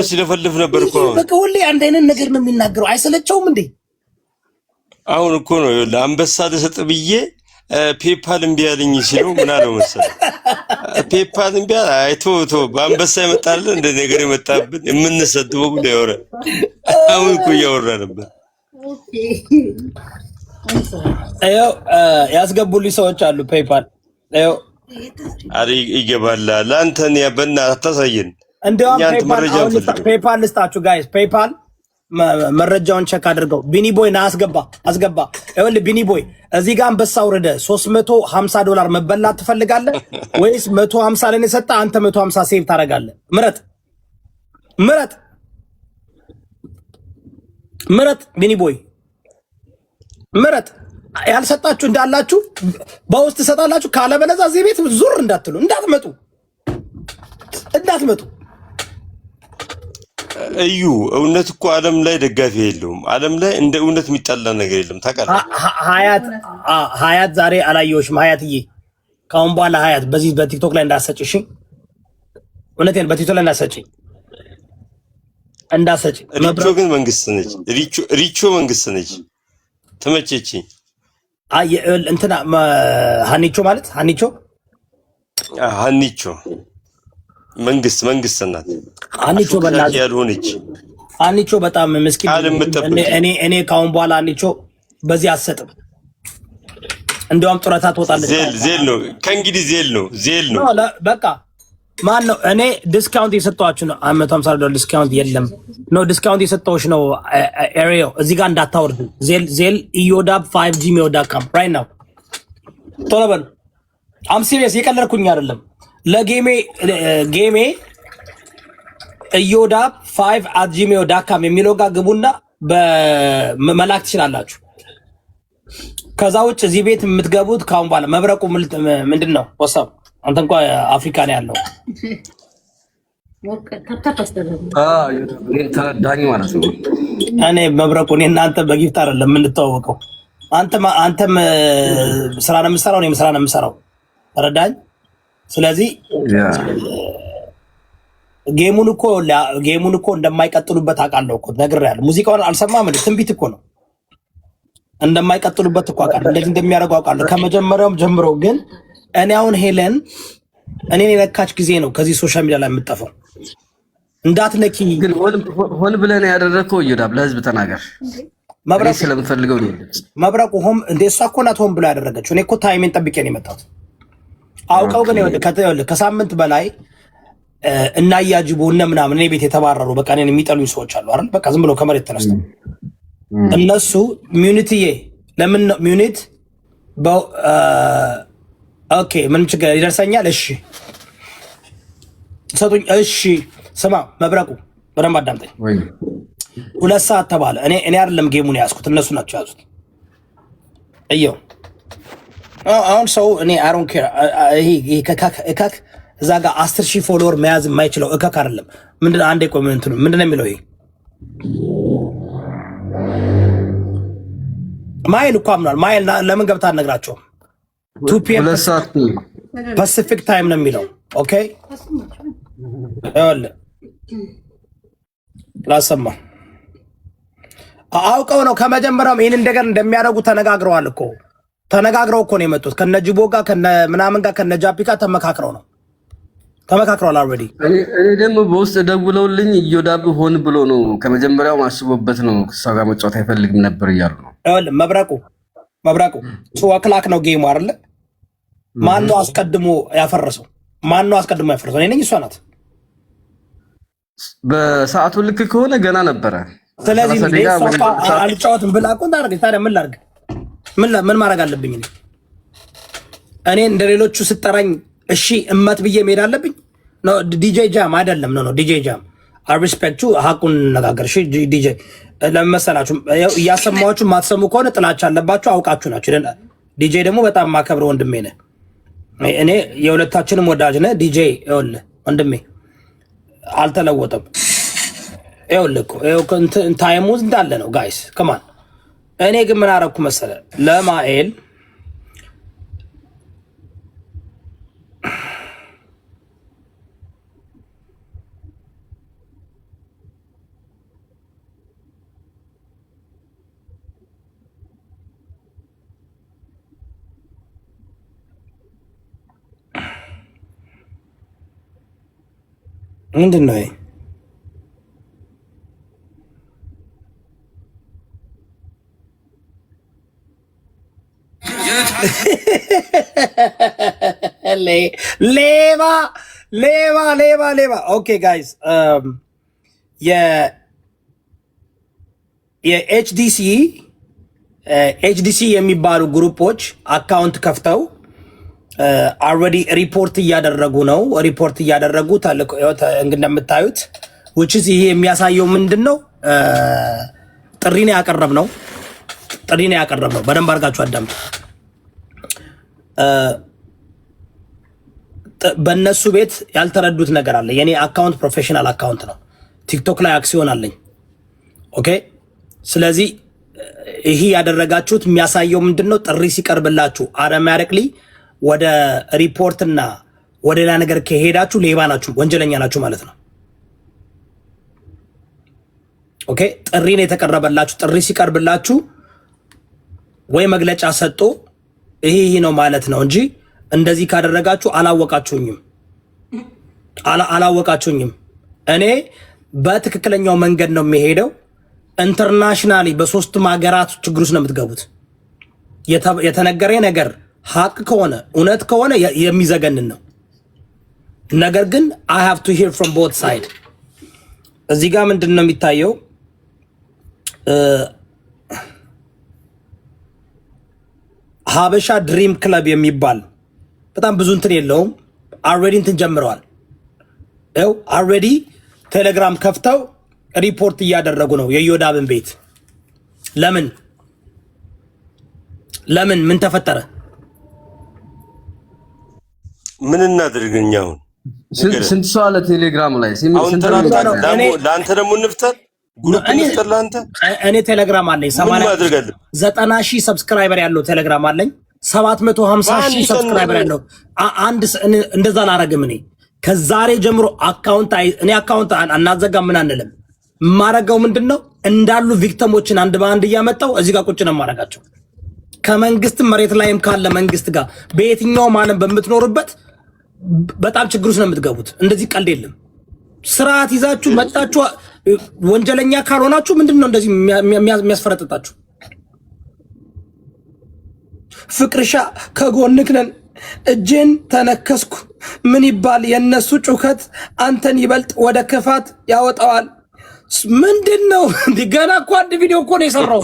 ሲለፈልፍ ነበር እኮ። በቃ ሁሌ አንድ አይነት ነገር ነው የሚናገረው። አይሰለቸውም እንዴ? አሁን እኮ ነው ለአንበሳ ልሰጥ ብዬ ፔፓል እምቢ አለኝ ሲለው ምን አለው መሰለህ? ፔፓል እምቢ አለ። አይቶ በአንበሳ ይመጣል እንደ ነገር የመጣብን የምንሰድበው ብሎ ያወራ። አሁን እኮ እያወራ ነበር። አዮ ያስገቡልኝ ሰዎች አሉ ፔፓል። አዮ አሪ ይገባላል። አንተን ያበና አታሳየን። እንደውም ፔፓል ልስጣችሁ ጋይስ። ፔፓል መረጃውን ቸክ አድርገው። ቢኒ ቦይ ና አስገባ። ይኸውልህ ቢኒ ቦይ እዚህ ጋር አንበሳ ወረደ። $350 መበላት ትፈልጋለህ ወይስ 150 ለኔ ሰጣ? አንተ 150 ሴቭ ታደርጋለህ? ምረጥ ቢኒ ቦይ ምረጥ። ያልሰጣችሁ እንዳላችሁ በውስጥ ትሰጣላችሁ። ካለበለዚያ እዚህ ቤት ዙር እንዳትሉ፣ እንዳትመጡ። እዩ እውነት እኮ ዓለም ላይ ደጋፊ የለውም። ዓለም ላይ እንደ እውነት የሚጣላ ነገር የለም። ታውቃለህ? ሀያት ዛሬ አላየሁሽም። ሀያትዬ ካሁን በኋላ ሀያት በዚህ በቲክቶክ ላይ እንዳሰጭ። እሺ እውነቴን በቲክቶክ ላይ እንዳሰጭ። ሪቾ ግን መንግስት ነች። ሪቾ መንግስት ነች። ተመቸችኝ። እንትና ሀኒቾ ማለት ሀኒቾ መንግስት ናት። ሀኒቾ በእናትህ ያልሆነች ሀኒቾ በጣም ምስኪን። እኔ ካሁን በኋላ ሀኒቾ በዚህ አትሰጥም። እንደውም ጡረታ ትወጣለች። ዜል ነው ከእንግዲህ ዜል ነው። በቃ ማን ነው? እኔ ዲስካውንት የሰጠኋችሁ ነው። $150 ዲስካውንት የለም። ዲስካውንት የሰጠሁሽ ነው። ኤሪዮ እዚህ ጋር እንዳታወርዱ። ዜል ኢዮዳብ 5gmail.com right now ቶሎ በሉ። አም ሲሪየስ የቀለድኩኝ አይደለም። ለጌሜ ኢዮዳብ 5@gmail.com የሚለው ጋር ግቡና በመላክ ትችላላችሁ። ከዛ ውጭ እዚህ ቤት የምትገቡት ካሁን በኋላ መብረቁ ምንድነው? ወሰብ አንተ እንኳን አፍሪካ ነው ያለው። ተረዳኝ ማለት ነው። እኔ መብረቁ እኔ እናንተ በጊፍት አይደለም የምንተዋወቀው። አንተም ስራ ነው የምሰራው፣ እኔም ስራ ነው የምሰራው። ተረዳኝ። ስለዚህ ጌሙን እኮ እንደማይቀጥሉበት አውቃለሁ እኮ ነግሬሃለሁ። ሙዚቃውን አልሰማህም እንዴ? ትንቢት እኮ ነው። እንደማይቀጥሉበት እኮ አውቃለሁ። እንደዚህ እንደሚያደርጉ አውቃለሁ ከመጀመሪያውም ጀምሮ። ግን እኔ አሁን ሄለን እኔን የነካች ጊዜ ነው ከዚህ ሶሻል ሚዲያ ላይ የምጠፋው። እንዳትነኪ ግን ሆን ብለን ያደረግከው ይዳብ ለህዝብ ተናገር። መብረቁ ስለምፈልገው ነው። መብረቁ እንደ እሷ እኮ ናት ሆን ብሎ ያደረገችው። እኔ እኮ ታይሜን ጠብቄ ነው የመጣሁት። አውቀው ግን ከሳምንት በላይ እናያጅቡ እነ ምናምን እኔ ቤት የተባረሩ በቃ እኔን የሚጠሉኝ ሰዎች አሉ አይደል? በቃ ዝም ብሎ ከመሬት ተነስተው እነሱ ሚዩኒቲዬ ለምን ነው ሚዩኒት ኦኬ ምን ችግር ይደርሰኛል? እሺ ሰጡኝ። እሺ ስማ መብረቁ በደንብ አዳምጠኝ። 2 ሰዓት ተባለ። እኔ አይደለም ጌሙን ያዝኩት እነሱ ናቸው ያዙት። እየው አሁን ሰው እኔ አይ ዶንት ኬር ይሄ እከክ እዛ ጋር 10,000 ፎሎወር መያዝ የማይችለው እከክ አይደለም። ምንድን አንዴ ቆይ ምንድን ነው የሚለው ይሄ ማይል እኮ አምኗል። ማይል ለምን ገብታ አትነግራቸውም? 2 PM ፓሲፊክ ታይም ነው የሚለው። ኦኬ ይኸውልህ ላሰማ አውቀው ነው ከመጀመሪያውም ይህን ነገር እንደሚያደርጉ ተነጋግረዋል እኮ ነው የመጡት። ከነጅቦ ጋር ከነምናምን ጋር ከነጃፒ ጋር ተመካክረዋል። አልሬዲ እኔ ደግሞ በውስጥ ደውለውልኝ እዮዳብ ሆን ብሎ ነው ከመጀመሪያው አስቦበት ነው ከሷ ጋር መጫወት አይፈልግም ነበር እያሉ ነው። ይኸውልህ መብረቁ 2 o'clock ነው ጌሙ አይደለ? ማነው አስቀድሞ ያፈረሰው? እኔ ነኝ እሷ ናት? በሰዓቱ ልክ ከሆነ ገና ነበረ። ስለዚህ አልጫወትም ብላ እኮ ታዲያ ምን ላድርግ? ምን ማድረግ አለብኝ? እኔ እንደ ሌሎቹ ስጠራኝ እሺ እመት ብዬ መሄድ አለብኝ? ኖ ዲጄ ጃም አይደለም። ኖ ዲጄ ጃም አይ ሪስፔክት ዩ። ሀቁን እንነጋገር። እሺ ዲጄ ለምን መሰላችሁ? እያሰማችሁ ማትሰሙ ከሆነ ጥላቻ አለባችሁ፣ አውቃችሁ ናችሁ። ዲጄ ደግሞ በጣም ማከብረ ወንድሜ ነህ። እኔ የሁለታችንም ወዳጅ ነህ ዲጄ። ይኸውልህ ወንድሜ አልተለወጠም። ይኸውልህ እኮ ታይሙ እንዳለ ነው ጋይስ ከማን። እኔ ግን ምን አደረኩ መሰለ ለማኤል ምንድን ነው ሌባ። ኦኬ ጋይስ የኤችዲሲ የሚባሉ ግሩፖች አካውንት ከፍተው አልሬዲ ሪፖርት እያደረጉ ነው። እንደምታዩት which is ይሄ የሚያሳየው ምንድነው? ጥሪ ነው ያቀረብነው። በደንብ አድርጋችሁ አዳምጡ። በእነሱ ቤት ያልተረዱት ነገር አለ። የኔ አካውንት ፕሮፌሽናል አካውንት ነው። ቲክቶክ ላይ አክሲዮን አለኝ። ኦኬ። ስለዚህ ይሄ ያደረጋችሁት የሚያሳየው ምንድነው? ጥሪ ሲቀርብላችሁ አውቶማቲክሊ ወደ ሪፖርትና ወደ ሌላ ነገር ከሄዳችሁ ሌባ ናችሁ፣ ወንጀለኛ ናችሁ ማለት ነው። ኦኬ። ጥሪ ነው የተቀረበላችሁ። ጥሪ ሲቀርብላችሁ ወይ መግለጫ ሰጥቶ ይሄ ነው ማለት ነው እንጂ እንደዚህ ካደረጋችሁ አላወቃችሁኝም። እኔ በትክክለኛው መንገድ ነው የሚሄደው። ኢንተርናሽናሊ በሶስቱም ሀገራት ችግር ውስጥ ነው የምትገቡት። የተነገረ ነገር ሀቅ ከሆነ እውነት ከሆነ የሚዘገንን ነው። ነገር ግን I have to hear from both side። እዚህ ጋር ምንድን ነው የሚታየው? ሀበሻ ድሪም ክለብ የሚባል በጣም ብዙ እንትን የለውም። አልሬዲ እንትን ጀምረዋል። አልሬዲ ቴሌግራም ከፍተው ሪፖርት እያደረጉ ነው የዮዳብን ቤት። ለምን ምን ተፈጠረ? ምን እናድርግኛው? ስንት ሰው አለ ቴሌግራም ላይ ለአንተ ደግሞ እንፍጠር ግሩፕ እንፍጠር ለአንተ። እኔ ቴሌግራም አለኝ 90 ሺህ ሰብስክራይበር ያለው ቴሌግራም አለኝ 750 ሺህ ሰብስክራይበር ያለው አንድ እንደዛ አላረግም። እኔ ከዛሬ ጀምሮ አካውንት አናዘጋም። ምን አንልም። ማረጋው ምንድነው እንዳሉ ቪክቲሞችን አንድ በአንድ እያመጣው እዚህ ጋር ቁጭ ነው ማረጋቸው። ከመንግስት መሬት ላይም ካለ መንግስት ጋር በየትኛውም ዓለም በምትኖርበት በጣም ችግር ውስጥ ነው የምትገቡት። እንደዚህ ቀልድ የለም። ስርዓት ይዛችሁ መጣችሁ። ወንጀለኛ ካልሆናችሁ ምንድነው እንደዚህ የሚያስፈረጥጣችሁ? ፍቅርሻ ከጎንክ ነን። እጄን ተነከስኩ ምን ይባል? የነሱ ጩኸት አንተን ይበልጥ ወደ ክፋት ያወጣዋል። ምንድነው? ገና እኮ አንድ ቪዲዮ እኮ ነው የሰራው።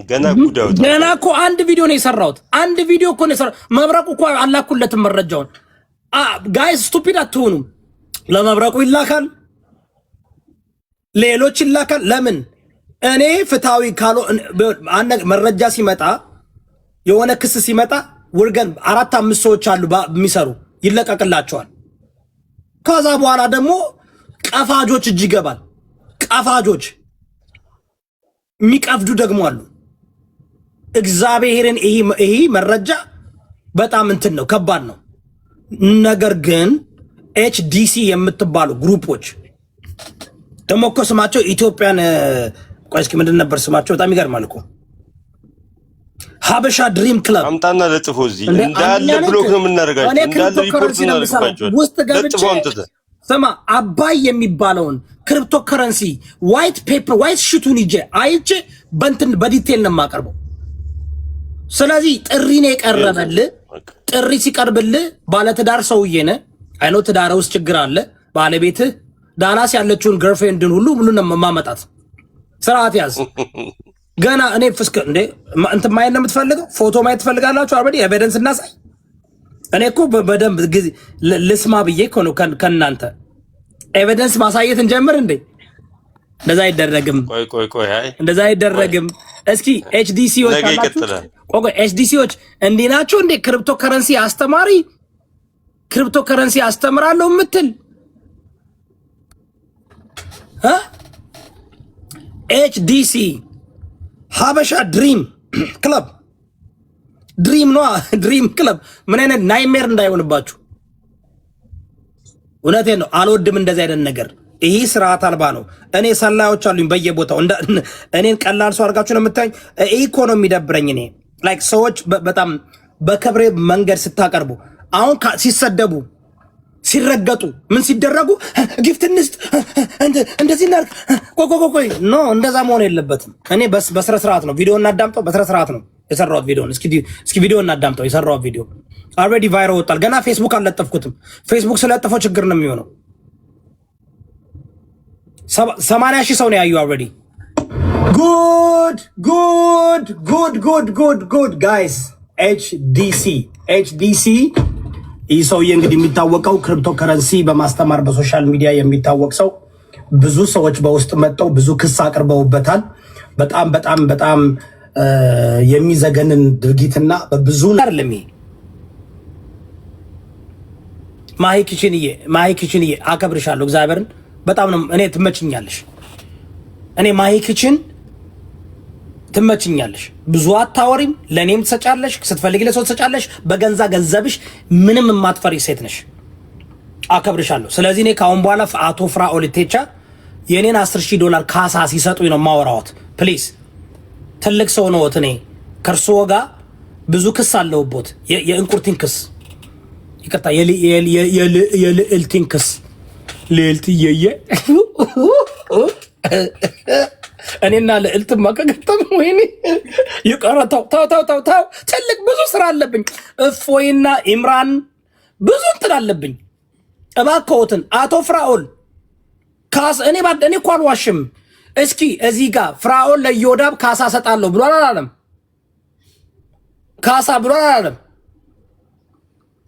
ገና እኮ አንድ ቪዲዮ ነው የሰራሁት። አንድ ቪዲዮ እኮ ነው የሰራሁት። መብረቁ እኮ አላኩለትም መረጃውን። ጋይስ ስቱፒድ አትሆኑ። ለመብረቁ ይላካል፣ ሌሎች ይላካል። ለምን? እኔ ፍትሃዊ ካሎ መረጃ ሲመጣ የሆነ ክስ ሲመጣ ወርገን 4-5 ሰዎች አሉ የሚሰሩ ይለቀቅላቸዋል። ከዛ በኋላ ደግሞ ቀፋጆች እጅ ይገባል። ቀፋጆች የሚቀፍዱ ደግሞ አሉ። እግዚአብሔርን ይሄ መረጃ በጣም እንትን ነው፣ ከባድ ነው። ነገር ግን ኤችዲሲ የምትባሉ ግሩፖች ደግሞ እኮ ስማቸው ኢትዮጵያን ቆይ እስኪ ምንድን ነበር ስማቸው? በጣም ይገርማል እኮ ሀበሻ ድሪም ክለብ አምጣና ለጥፎ እዚህ እንዳለ ብሎክ ነው የምናደርጋቸው። እንዳለ ሪፖርት እናደርጋቸው ውስጥ ገብቼ ስማ አባይ የሚባለውን ክሪፕቶ ከረንሲ ዋይት ፔፐር ዋይት ሽቱን ይዤ አይቼ በእንትን በዲቴል ነው የማቀርበው። ስለዚህ ጥሪ ነው የቀረበልህ። ጥሪ ሲቀርብልህ ባለትዳር ሰውዬ ነህ። አይኖ ትዳር ውስጥ ችግር አለ። ባለቤትህ ዳላስ ያለችውን ገርልፍሬንድን ሁሉ ነው ማመጣት። ስርዓት ያዝ። ገና እኔ ፍስክ እንዴ እንትን ማየት ነው የምትፈልገው? ፎቶ ማየት ትፈልጋላችሁ? አልሬዲ ኤቪደንስ እናሳይ። እኔ እኮ በደንብ ጊዜ ልስማ ብዬ እኮ ነው ከእናንተ ኤቪደንስ ማሳየት እንጀምር እንዴ? እንደዛ አይደረግም። ቆይ እንደዛ አይደረግም። እስኪ ኤችዲሲዎች አላችሁ? ቆይ ኤችዲሲዎች እንዲህ ናችሁ እንዴ? ክሪፕቶ ከረንሲ አስተማሪ ክሪፕቶ ከረንሲ አስተምራለሁ የምትል ኤችዲሲ ሀበሻ ድሪም ክለብ ድሪም ነው። ድሪም ክለብ ምን አይነት ናይሜር እንዳይሆንባችሁ። እውነቴን ነው። አልወድም እንደዚህ አይነት ነገር። ይሄ ስርዓት አልባ ነው። እኔ ሰላዮች አሉኝ በየቦታው። እኔን ቀላል ሰው አድርጋችሁ ነው የምታዩኝ። ይሄ እኮ ነው የሚደብረኝ። እኔ ላይክ ሰዎች በጣም በክብሬ መንገድ ስታቀርቡ አሁን ሲሰደቡ ሲረገጡ ምን ሲደረጉ ጊፍት እንስጥ እንደዚህ እናድርግ። ቆይ ኖ እንደዛ መሆን የለበትም። እኔ በስነ ስርዓት ነው ቪዲዮ እናዳምጠው። በስነ ስርዓት ነው የሰራሁት ቪዲዮን። እስኪ ቪዲዮ እናዳምጠው። የሰራሁት ቪዲዮ ኦልሬዲ ቫይራል ወጣል። ገና ፌስቡክ አልለጠፍኩትም። ፌስቡክ ስለጠፈው ችግር ነው የሚሆነው። 80 ሺህ ሰው ነው ያዩ ኦልሬዲ። ጉድ ጋይስ ኤችዲሲ ይህ ሰውዬ እንግዲህ የሚታወቀው ክሪፕቶ ከረንሲ በማስተማር በሶሻል ሚዲያ የሚታወቅ ሰው። ብዙ ሰዎች በውስጥ መጥተው ብዙ ክስ አቅርበውበታል። በጣም የሚዘገንን ድርጊትና በብዙ አይደለም። ማሂ ኪችንዬ አከብርሻለሁ። እግዚአብሔርን በጣም ነው እኔ ትመችኛለሽ። እኔ ማሂ ኪችን ትመችኛለሽ። ብዙ አታወሪም፣ ለኔም ትሰጫለሽ፣ ስትፈልጊ ለሰው ትሰጫለሽ። በገንዛ ገንዘብሽ ምንም የማትፈሪ ሴት ነሽ። አከብርሻለሁ። ስለዚህ እኔ ካሁን በኋላ አቶ ፍራኦል ኢቴቻ የኔን $10,000 ካሳ ሲሰጡኝ ነው ማወራዎት። ፕሊዝ ትልቅ ሰው ነዎት። እኔ ከእርስዎ ጋር ብዙ ክስ አለውቦት። የእንቁርቲን ክስ ይቅርታ፣ የልዕልቲን ክስ ልዕልትዬ እኔና ልዕልትማ ከገጠም ወይኔ ይቀራ። ተው ትልቅ ብዙ ስራ አለብኝ። እፎይና ኢምራን ብዙ እንትን አለብኝ። እባክዎትን አቶ ፍራኦል ካሳ እኔ እኮ አልዋሽም። እስኪ እዚህ ጋር ፍራኦል ለዮዳብ ካሳ ሰጣለሁ ብሏል አላለም? ካሳ ብሏል አላለም?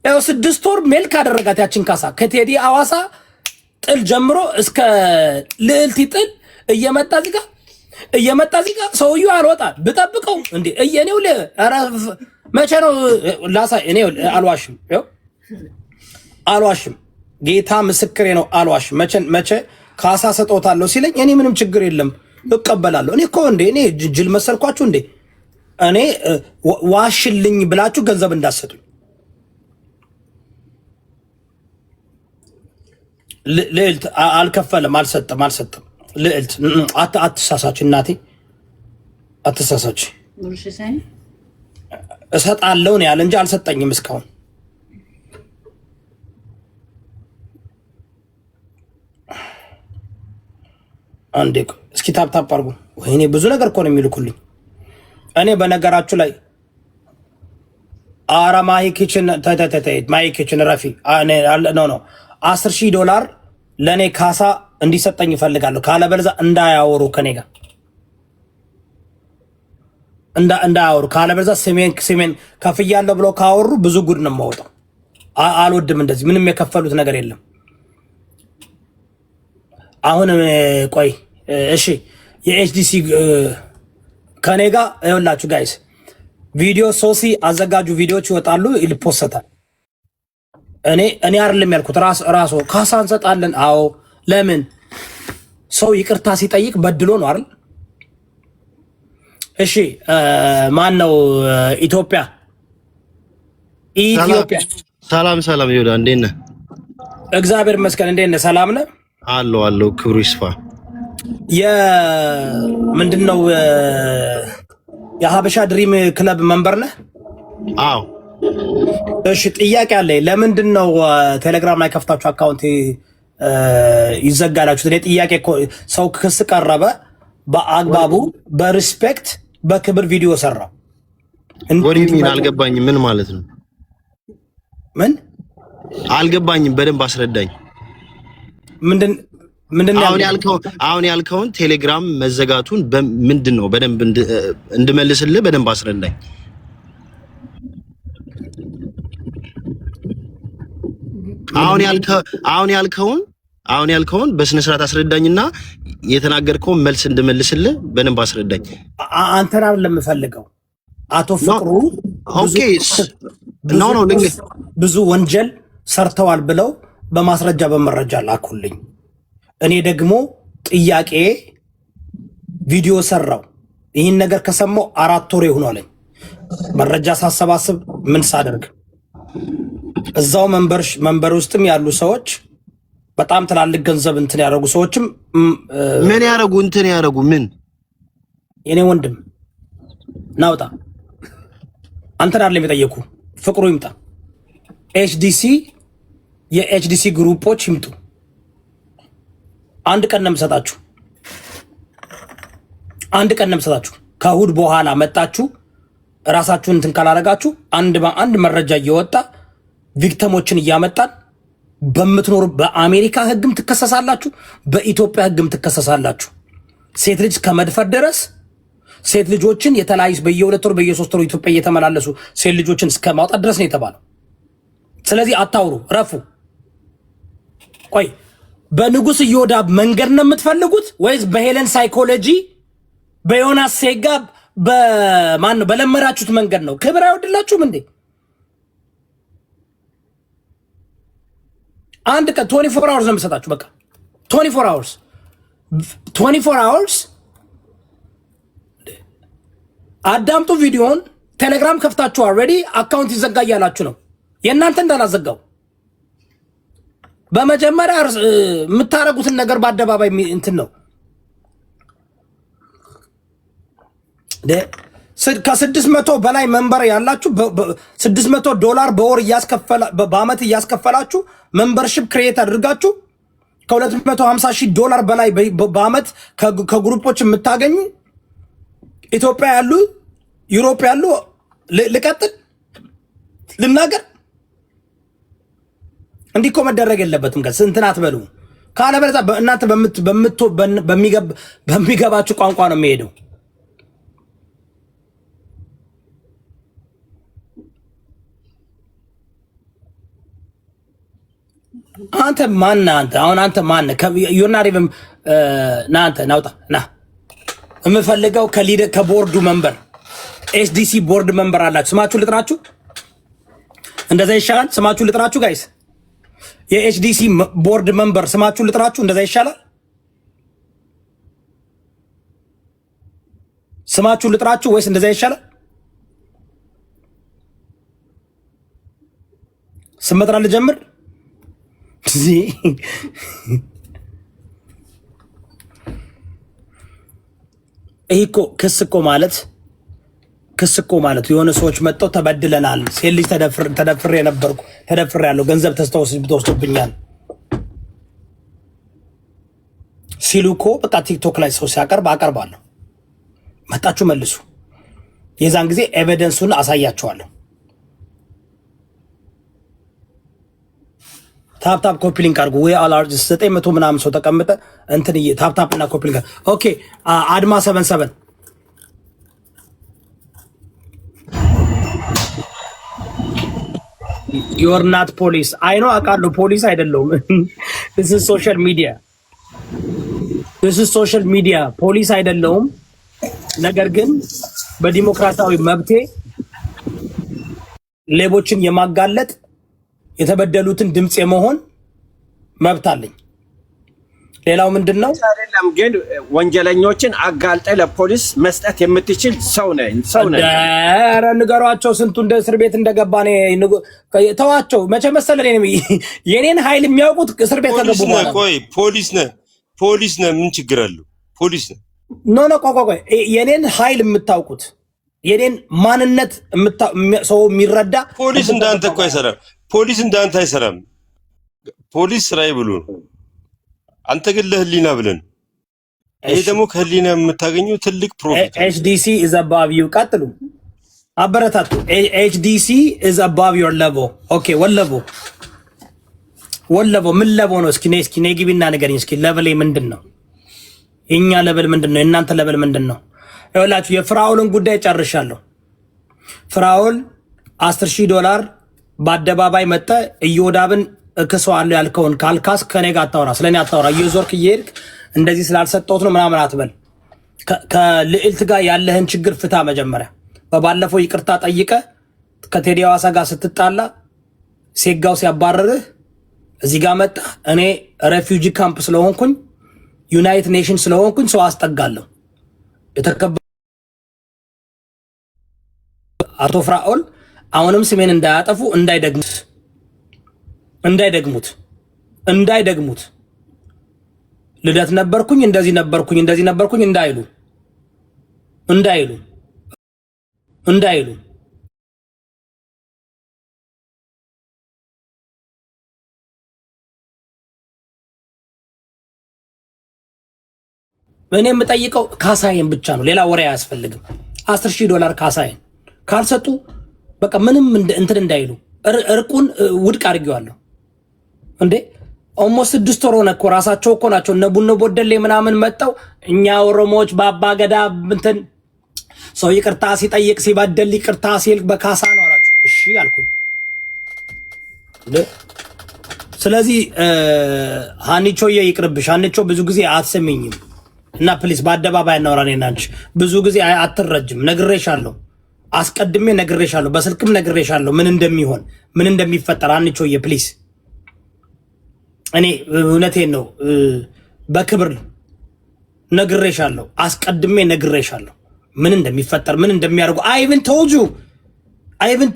ያው 6 ወር ሜል ካደረጋት ያችን ካሳ ከቴዲ አዋሳ ጥል ጀምሮ እስከ ልዕልት ጥል እየመጣ እዚህ ጋር ሰውዬው አልወጣም ብጠብቀው እንዴ እየኔው መቼ ነው ላሳይ? እኔ አልዋሽም፣ ጌታ ምስክሬ ነው፣ አልዋሽም። መቼ ካሳ ሰጦታለሁ ሲለኝ እኔ ምንም ችግር የለም እቀበላለሁ። እኔ እኮ እንዴ እኔ ጅል መሰልኳችሁ እንዴ? እኔ ዋሽልኝ ብላችሁ ገንዘብ እንዳሰጡኝ። ልዕልት አልከፈለም፣ አልሰጠም። ልዕልት አትሳሳች፣ እናቴ አትሳሳች። እሰጣለሁ ነው ያለ እንጂ አልሰጠኝም እስካሁን። አንዴ እስኪ ታፕ አድርጉ። ወይኔ ብዙ ነገር እኮ ነው የሚልኩልኝ። እኔ በነገራችሁ ላይ አራ ማይ ኪችን ረፊ ነው $10,000 ለእኔ ካሳ እንዲሰጠኝ ይፈልጋለሁ። ካለበለዚያ እንዳያወሩ ከኔ ጋር እንዳያወሩ። ካለበለዚያ ስሜን ከፍያለሁ ብለው ካወሩ ብዙ ጉድ ነው የማወጣው። አልወድም እንደዚህ። ምንም የከፈሉት ነገር የለም። አሁን ቆይ እሺ፣ የኤችዲሲ ከኔ ጋር ይኸውላችሁ ጋይስ፣ ቪዲዮ ሶሲ አዘጋጁ ቪዲዮዎች ይወጣሉ፣ ይልፖሰታል። እኔ አይደለም ያልኩት፣ ራሱ ካሳ እንሰጣለን። አዎ ለምን ሰው ይቅርታ ሲጠይቅ በድሎ ነው አይደል? እሺ ማን ነው? ኢትዮጵያ ሰላም ይሁዳ፣ እንዴት ነህ? እግዚአብሔር ይመስገን። እንዴት ነህ? ሰላም ነህ? አለው ክብሩ ይስፋ። ምንድነው የሀበሻ ድሪም ክለብ መንበር ነህ? አዎ። እሺ ጥያቄ አለኝ። ለምንድን ነው ቴሌግራም ላይ ከፍታችሁ አካውንት ይዘጋላችሁ? እኔ ጥያቄ ሰው ክስ ቀረበ፣ በአግባቡ በሪስፔክት በክብር ቪዲዮ ሰራው። ወዲህ አልገባኝም። ምን ማለት ነው? ምን አልገባኝም። በደንብ አስረዳኝ። ምንድን አሁን ያልከውን ቴሌግራም መዘጋቱን ምንድን ነው? በደንብ እንድመልስልህ በደንብ አስረዳኝ። አሁን ያልከውን በስነ ስርዓት አስረዳኝና የተናገርከውን መልስ እንድመልስልህ በደንብ አስረዳኝ። አንተን አይደለም የምፈልገው አቶ ፍቅሩ ብዙ ወንጀል ሰርተዋል ብለው በማስረጃ በመረጃ ላኩልኝ። እኔ ደግሞ ጥያቄ ቪዲዮ ሰራው። ይህን ነገር ከሰማው 4 ወር ይሆናል። መረጃ ሳሰባስብ ምን ሳደርግ እዛው መንበር ውስጥም ያሉ ሰዎች በጣም ትላልቅ ገንዘብ እንትን ያደረጉ ሰዎችም ምን ያደረጉ ምን የኔ ወንድም ናውጣ አንተን አይደለም የጠየቁ፣ ፍቅሩ ይምጣ። የኤችዲሲ ግሩፖች ይምጡ። አንድ ቀን ነው የምሰጣችሁ። ከእሑድ በኋላ መጣችሁ ራሳችሁን እንትን ካላረጋችሁ አንድ መረጃ እየወጣ ቪክቲሞችን እያመጣን በምትኖሩ በአሜሪካ ሕግም ትከሰሳላችሁ፣ በኢትዮጵያ ሕግም ትከሰሳላችሁ። ሴት ልጅ ከመድፈር ድረስ ሴት ልጆችን የተለያዩ በየ2 ወር በየ3 ወር ኢትዮጵያ እየተመላለሱ ሴት ልጆችን እስከ ማውጣት ድረስ ነው የተባለው። ስለዚህ አታውሩ፣ ረፉ። ቆይ በንጉስ ኢዮዳብ መንገድ ነው የምትፈልጉት ወይስ በሄለን ሳይኮሎጂ በዮናስ ሴጋ በማን ነው በለመዳችሁት መንገድ ነው? ክብር አይወድላችሁም እንዴ? አንድ ቀን 24 hours ነው የምሰጣችሁ። በቃ 24 hours አዳምጡ ቪዲዮን። ቴሌግራም ከፍታችሁ ኦልሬዲ አካውንት ይዘጋ እያላችሁ ነው። የእናንተ እንዳላዘጋው በመጀመሪያ የምታረጉትን ነገር በአደባባይ እንትን ነው። ከ600 በላይ መንበር ያላችሁ $600 በወር በአመት እያስከፈላችሁ መንበርሺፕ ክሬት አድርጋችሁ $250,000 በላይ በአመት ከግሩፖች የምታገኙ ኢትዮጵያ ያሉ ዩሮፕ ያሉ ልቀጥል ልናገር እንዲህ እኮ መደረግ የለበትም። ጋር እንትን አትበሉ። ካለበለዚያ እናንተ በሚገባችሁ ቋንቋ ነው የሚሄደው። አንተ ማን አንተ አሁን አንተ ማን ዩናሪቭም ናንተ ናውጣ ና የምፈልገው ከሊደር ከቦርዱ መንበር ኤስዲሲ ቦርድ መንበር አላችሁ ስማችሁ ልጥራችሁ እንደዛ ይሻላል ስማችሁ ልጥራችሁ ጋይስ የኤስዲሲ ቦርድ መንበር ስማችሁ ልጥራችሁ እንደዛ ይሻላል ስማችሁ ልጥራችሁ ወይስ እንደዛ ይሻላል ስመጥራ ልጀምር ይሄኮ ክስኮ ማለት የሆነ ሰዎች መጥተው ተበድለናል ሴት ልጅ ተደፍሬ ነበርኩ ተደፍሬ ያለው ገንዘብ ተወስዶብኛል ሲሉኮ በቃ ቲክቶክ ላይ ሰው ሲያቀርብ አቀርባለሁ መጣችሁ መልሱ የዛን ጊዜ ኤቪደንሱን አሳያችኋለሁ ታፕ ኮፒ ሊንክ አድርጉ ወይ አላርጅ 900 ምናምን ሰው ተቀምጠ እንትን ታፕ እና ኮፒ ሊንክ ኦኬ አድማ 77 you're not police I know አቃለሁ ፖሊስ አይደለሁም this is social media ፖሊስ አይደለሁም ነገር ግን በዲሞክራሲያዊ መብቴ ሌቦችን የማጋለጥ የተበደሉትን ድምጽ የመሆን መብት አለኝ ሌላው ምንድነው አይደለም ግን ወንጀለኞችን አጋልጠ ለፖሊስ መስጠት የምትችል ሰው ነህ ኧረ ንገሯቸው ስንቱ እንደ እስር ቤት እንደገባ ነው ተዋቸው መቼ መሰለኝ የኔን ኃይል የሚያውቁት እስር ቤት ተገቡ ማለት ቆይ ፖሊስ ነህ ምን ችግር አለው ፖሊስ ነህ ኖ ቆይ የኔን ኃይል የምታውቁት የኔን ማንነት ሰው የሚረዳ ፖሊስ እንዳንተ እኮ አይሰራም ፖሊስ እንዳንተ አይሰራም ፖሊስ ስራይ ብሎ አንተ ግን ለህሊና ብለን ይሄ ደግሞ ከህሊና የምታገኘው ትልቅ ፕሮፊት HDC is above you ቀጥሉ አበረታቱ HDC is above your level ኦኬ ወለቦ ምን level ነው እስኪ ነግቢና ንገሪኝ እስኪ level ምንድነው የኛ level ምንድነው እናንተ level ምንድነው ይኸውላችሁ የፍራኦልን ጉዳይ ጨርሻለሁ ፍራኦል $10,000 በአደባባይ መጣ እዮዳብን እከሰዋለሁ ያልከውን ካልካስ ከኔ ጋር አታወራ ስለኔ አታወራ እየዞርክ እየሄድክ እንደዚህ ስላልሰጠሁት ነው ምናምን አትበል ከልዕልት ጋር ያለህን ችግር ፍታ መጀመሪያ በባለፈው ይቅርታ ጠይቀ ከቴዲ ሐዋሳ ጋር ስትጣላ ሴጋው ሲያባረርህ እዚህ ጋር መጣ እኔ ሬፊውጂ ካምፕ ስለሆንኩኝ ዩናይትድ ኔሽን ስለሆንኩኝ ሰው አስጠጋለሁ የተከበረ አቶ ፍራኦል አሁንም ስሜን እንዳያጠፉ እንዳይደግሙት ልደት ነበርኩኝ እንደዚህ ነበርኩኝ እንዳይሉ እኔ የምጠይቀው ካሳዬን ብቻ ነው ሌላ ወሬ አያስፈልግም $10,000 ካሳዬን ካልሰጡ በቃ ምንም እንትን እንዳይሉ እርቁን ውድቅ አድርጌዋለሁ እንዴ ኦልሞስት 6 ወር ሆነ እኮ ራሳቸው እኮ ናቸው እነ ቡነ ቦደሌ ምናምን መጣው እኛ ኦሮሞዎች በአባ ገዳ እንትን ሰው ይቅርታ ሲጠይቅ ሲበደል ይቅርታ ሲል በካሳ ነው አላችሁ እሺ አልኩኝ ስለዚህ ሃኒቾዬ ይቅርብሽ ሃኒቾ ብዙ ጊዜ አትሰሚኝም እና ፕሊዝ በአደባባይ እናወራኔና አንቺ ብዙ ጊዜ አትረጅም ነግሬሻለሁ አስቀድሜ ነግሬሻለሁ በስልክም ነግሬሻለሁ ምን እንደሚሆን ምን እንደሚፈጠር አንቾዬ ፕሊዝ እኔ እውነቴን ነው በክብር ነግሬሻለሁ አስቀድሜ ነግሬሻለሁ ምን እንደሚፈጠር ምን እንደሚያርጉ I even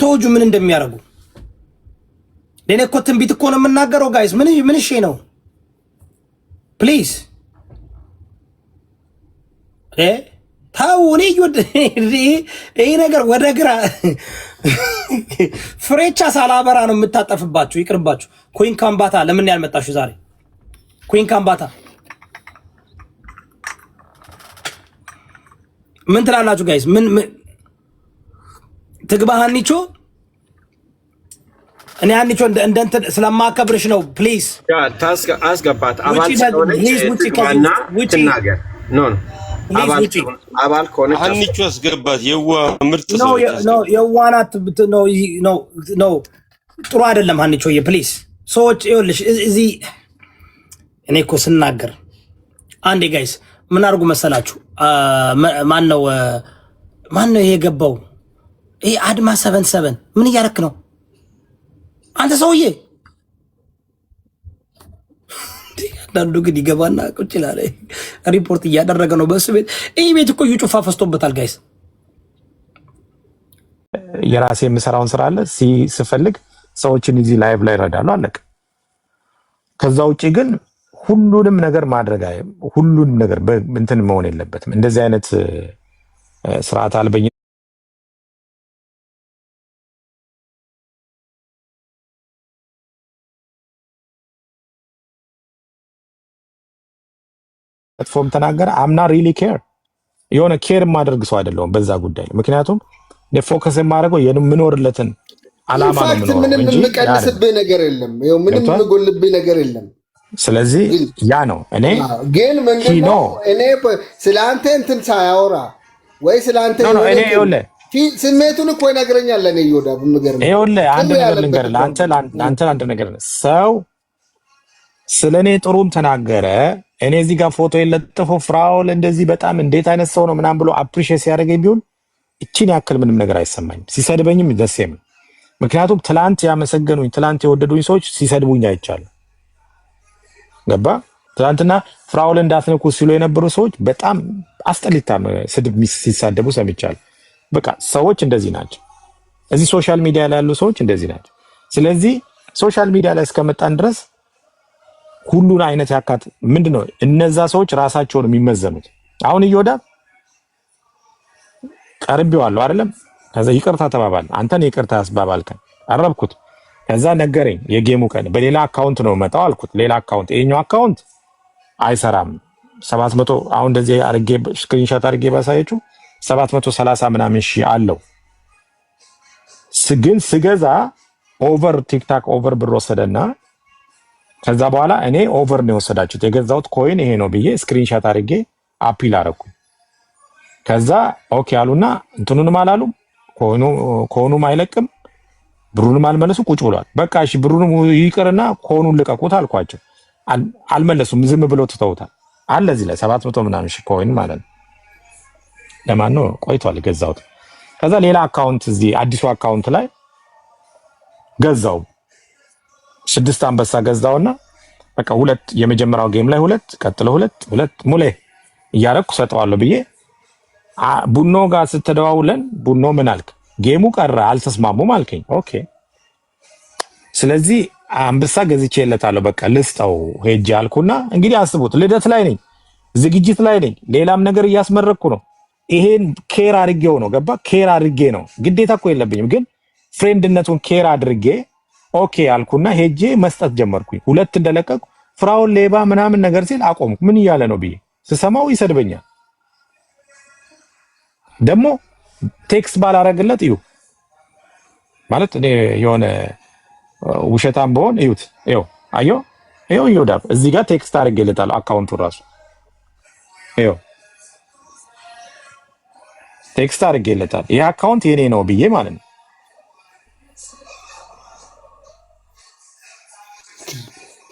told you ምን እንደሚያርጉ ለኔ እኮ ትንቢት እኮ ነው የምናገረው ጋይስ ምን እሺ ነው ፕሊዝ ታውኔ ይሄ ነገር ወደ ግራ ፍሬቻ ሳላበራ ነው የምታጠፍባችሁ ይቅርባችሁ ኩዊን ካምባታ ለምን ያልመጣችሁ ዛሬ ኩዊን ካምባታ ምን ትላላችሁ ጋይስ ምን ትግባሃኒቾ እኔ አንቺ እንደንተ ስለማከብርሽ ነው ፕሊዝ አስገባት አባል ስለሆነች ትናገር ኖ አባል ከሆነ አንቺ አስገባት የዋ ምርጥ ነው የዋናት ነው ጥሩ አይደለም አንቺ ፕሊዝ ሰዎች ይኸውልሽ እዚህ እኔ እኮ ስናገር አንዴ ጋይስ ምን አድርጉ መሰላችሁ? ማን ነው ይሄ የገባው? ይሄ አድማ 77 ምን እያደረክ ነው አንተ ሰውዬ? አንዳንዱ ግን ይገባና ቁጭ ይላል። ሪፖርት እያደረገ ነው በሱ ቤት። ይሄ ቤት እኮ ጩፋ ፈስቶበታል ጋይስ። የራሴ የምሰራውን ስራ አለ ስፈልግ ሰዎችን እዚህ ላይቭ ላይ እረዳለሁ አለቅ። ከዛ ውጪ ግን ሁሉንም ነገር ማድረግ ሁሉንም ነገር እንትን መሆን የለበትም። እንደዚህ አይነት ስርዓት አልበኝ ፕላትፎርም ተናገረ አምና ሪሊ ኬር የሆነ ኬር የማደርግ ሰው አይደለሁም በዛ ጉዳይ። ምክንያቱም ፎከስ የማደርገው የምኖርለትን አላማ ነው የምኖረው ምንም የምቀንስብህ ነገር የለም። ይኸው ምንም የምጎልብህ ነገር የለም። ስለዚህ ያ ነው እኔ ግን ምንድነው እኔ ስለ አንተ እንትን ሳያወራ ወይ ስለ አንተ ስሜቱን እኮ ይነግረኛል። እኔ ይወዳ በምገርም ይኸውልህ አንድ ነገር ልንገርህ ለአንተ አንድ ነገር ሰው ስለኔ ጥሩም ተናገረ እኔ እዚህ ጋር ፎቶ የለጠፈው ፍራውል እንደዚህ በጣም እንዴት አይነት ሰው ነው ምናምን ብሎ አፕሪሺየት ሲያደርገኝ ቢሆን እቺን ያክል ምንም ነገር አይሰማኝም። ሲሰድበኝም ደስም ምክንያቱም ትላንት ያመሰገኑኝ ትላንት የወደዱኝ ሰዎች ሲሰድቡኝ አይቻለሁ። ገባ? ትላንትና ፍራውል እንዳትነኩ ሲሉ የነበሩ ሰዎች በጣም አስጠሊታ ስድብ ሲሳደቡ ሰምቻለሁ። በቃ ሰዎች እንደዚህ ናቸው። እዚህ ሶሻል ሚዲያ ላይ ያሉ ሰዎች እንደዚህ ናቸው። ስለዚህ ሶሻል ሚዲያ ላይ እስከመጣን ድረስ ሁሉን አይነት ያካት ምንድነው እነዛ ሰዎች ራሳቸውን የሚመዘኑት። አሁን ይወዳ ቀርቤዋለሁ አይደለም? ከዛ ይቅርታ ተባባል። አንተን ይቅርታ ያስባባልከን አረብኩት። ከዛ ነገረኝ የጌሙ ቀን በሌላ አካውንት ነው መጣው አልኩት። ሌላ አካውንት ይሄኛው አካውንት አይሰራም 700 አሁን እንደዚህ አርጌ ስክሪንሾት አርጌ ባሳየችሁ 730 ምናምን ሺህ አለው። ግን ስገዛ ኦቨር ቲክታክ ኦቨር ብር ወሰደና ከዛ በኋላ እኔ ኦቨር ነው የወሰዳችሁት የገዛሁት ኮይን ይሄ ነው ብዬ ስክሪንሾት አርጌ አፒል አረኩ። ከዛ ኦኬ አሉና እንትኑንም አላሉ ኮኑም አይለቅም ብሩንም አልመለሱ ቁጭ ብሏል። በቃ እሺ ብሩንም ይቅርና ኮኑን ልቀቁት አልኳቸው። አልመለሱም ዝም ብለው ትተውታል። አለ እዚህ ላይ 700 ምናምን ሺህ ኮይን ማለት ነው። ለማን ነው ቆይቷል ገዛሁት። ከዛ ሌላ አካውንት እዚህ አዲሱ አካውንት ላይ ገዛው 6 አንበሳ ገዛውና በቃ ሁለት የመጀመሪያው ጌም ላይ ሁለት ቀጥሎ ሁለት ሙሌ እያረኩ ሰጠዋለሁ ብዬ ቡኖ ጋር ስትደዋውለን ቡኖ ምን አልክ? ጌሙ ቀረ አልተስማሙም አልከኝ። ኦኬ ስለዚህ አንበሳ ገዝቼለታለሁ በቃ ልስጠው ሄጄ አልኩና እንግዲህ አስቡት ልደት ላይ ነኝ ዝግጅት ላይ ነኝ ሌላም ነገር እያስመረኩ ነው። ይሄን ኬር አድርጌው ነው ገባ ኬር አድርጌ ነው ግዴታ እኮ የለብኝም ግን ፍሬንድነቱን ኬር አድርጌ ኦኬ አልኩና ሄጄ መስጠት ጀመርኩኝ። ሁለት እንደለቀቁ ፍራውን ሌባ ምናምን ነገር ሲል አቆምኩ። ምን እያለ ነው ብዬ ስሰማው ይሰድበኛል። ደግሞ ቴክስት ባላረግለት እዩ ማለት እኔ የሆነ ውሸታም በሆን እዩት ይው አዮ ይው ይወዳ እዚህ ጋር ቴክስት አድርጌለታለሁ አካውንቱ ራሱ ይው ቴክስት አድርጌለታለሁ ይሄ አካውንት የኔ ነው ብዬ ማለት ነው።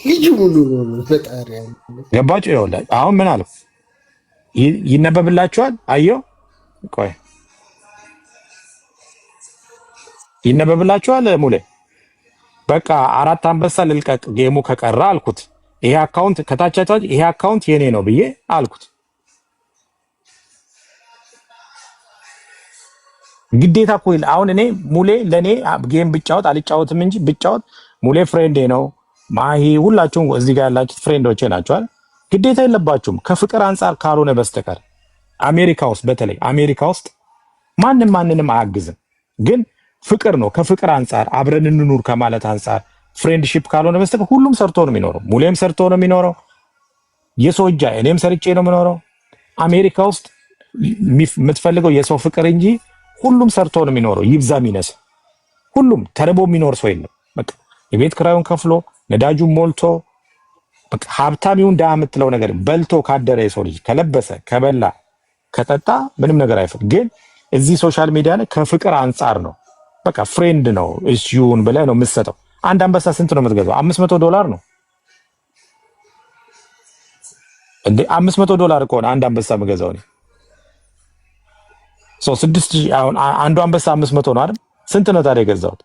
ልጅ ሙሉ ነው ፈጣሪ ገባችሁ? ይኸውልህ አሁን ምን አለው ይነበብላችኋል። አዮ ቆይ ይነበብላችኋል ሙሌ በቃ 4 አንበሳ ልልቀቅ ጌሙ ከቀራ አልኩት። ይሄ አካውንት ከታቻቻ ይሄ አካውንት የኔ ነው ብዬ አልኩት። ግዴታ እኮ አሁን እኔ ሙሌ ለኔ ጌም ብጫወት አልጫወትም እንጂ ብጫወት ሙሌ ፍሬንዴ ነው። ማሂ ሁላችሁም እዚህ ጋር ያላችሁት ፍሬንዶቼ ናችሁ አይደል? ግዴታ የለባችሁም ከፍቅር አንፃር ካልሆነ በስተቀር አሜሪካ ውስጥ በተለይ አሜሪካ ውስጥ ማንንም አያግዝም። ግን ፍቅር ነው ከፍቅር አንፃር አብረን እንኑር ከማለት አንፃር ፍሬንድሺፕ ካልሆነ በስተቀር ሁሉም ሰርቶ ነው የሚኖረው። ሙሌም ሰርቶ ነው የሚኖረው። የሰው እጃ እኔም ሰርቼ ነው የሚኖረው። አሜሪካ ውስጥ የምትፈልገው የሰው ፍቅር እንጂ ሁሉም ሰርቶ ነው የሚኖረው። ይብዛም ይነስ ሁሉም ተርቦ የሚኖር ሰው የለም። በቃ የቤት ክራዩን ከፍሎ ነዳጁን ሞልቶ በቃ ሀብታም ይሁን ደሃ የምትለው ነገር በልቶ ካደረ የሰው ልጅ ከለበሰ ከበላ ከጠጣ ምንም ነገር አይፈቅ። ግን እዚህ ሶሻል ሚዲያ ላይ ከፍቅር አንፃር ነው በቃ ፍሬንድ ነው እሺውን ብለህ ነው የምትሰጠው። አንድ አንበሳ ስንት ነው የምትገዛው? $500 ነው እንዴ? $500 ከሆነ አንድ አንበሳ የምገዛው እኔ 6000 አሁን አንዱ አንበሳ 500 ነው አይደል? ስንት ነው ታዲያ የገዛሁት?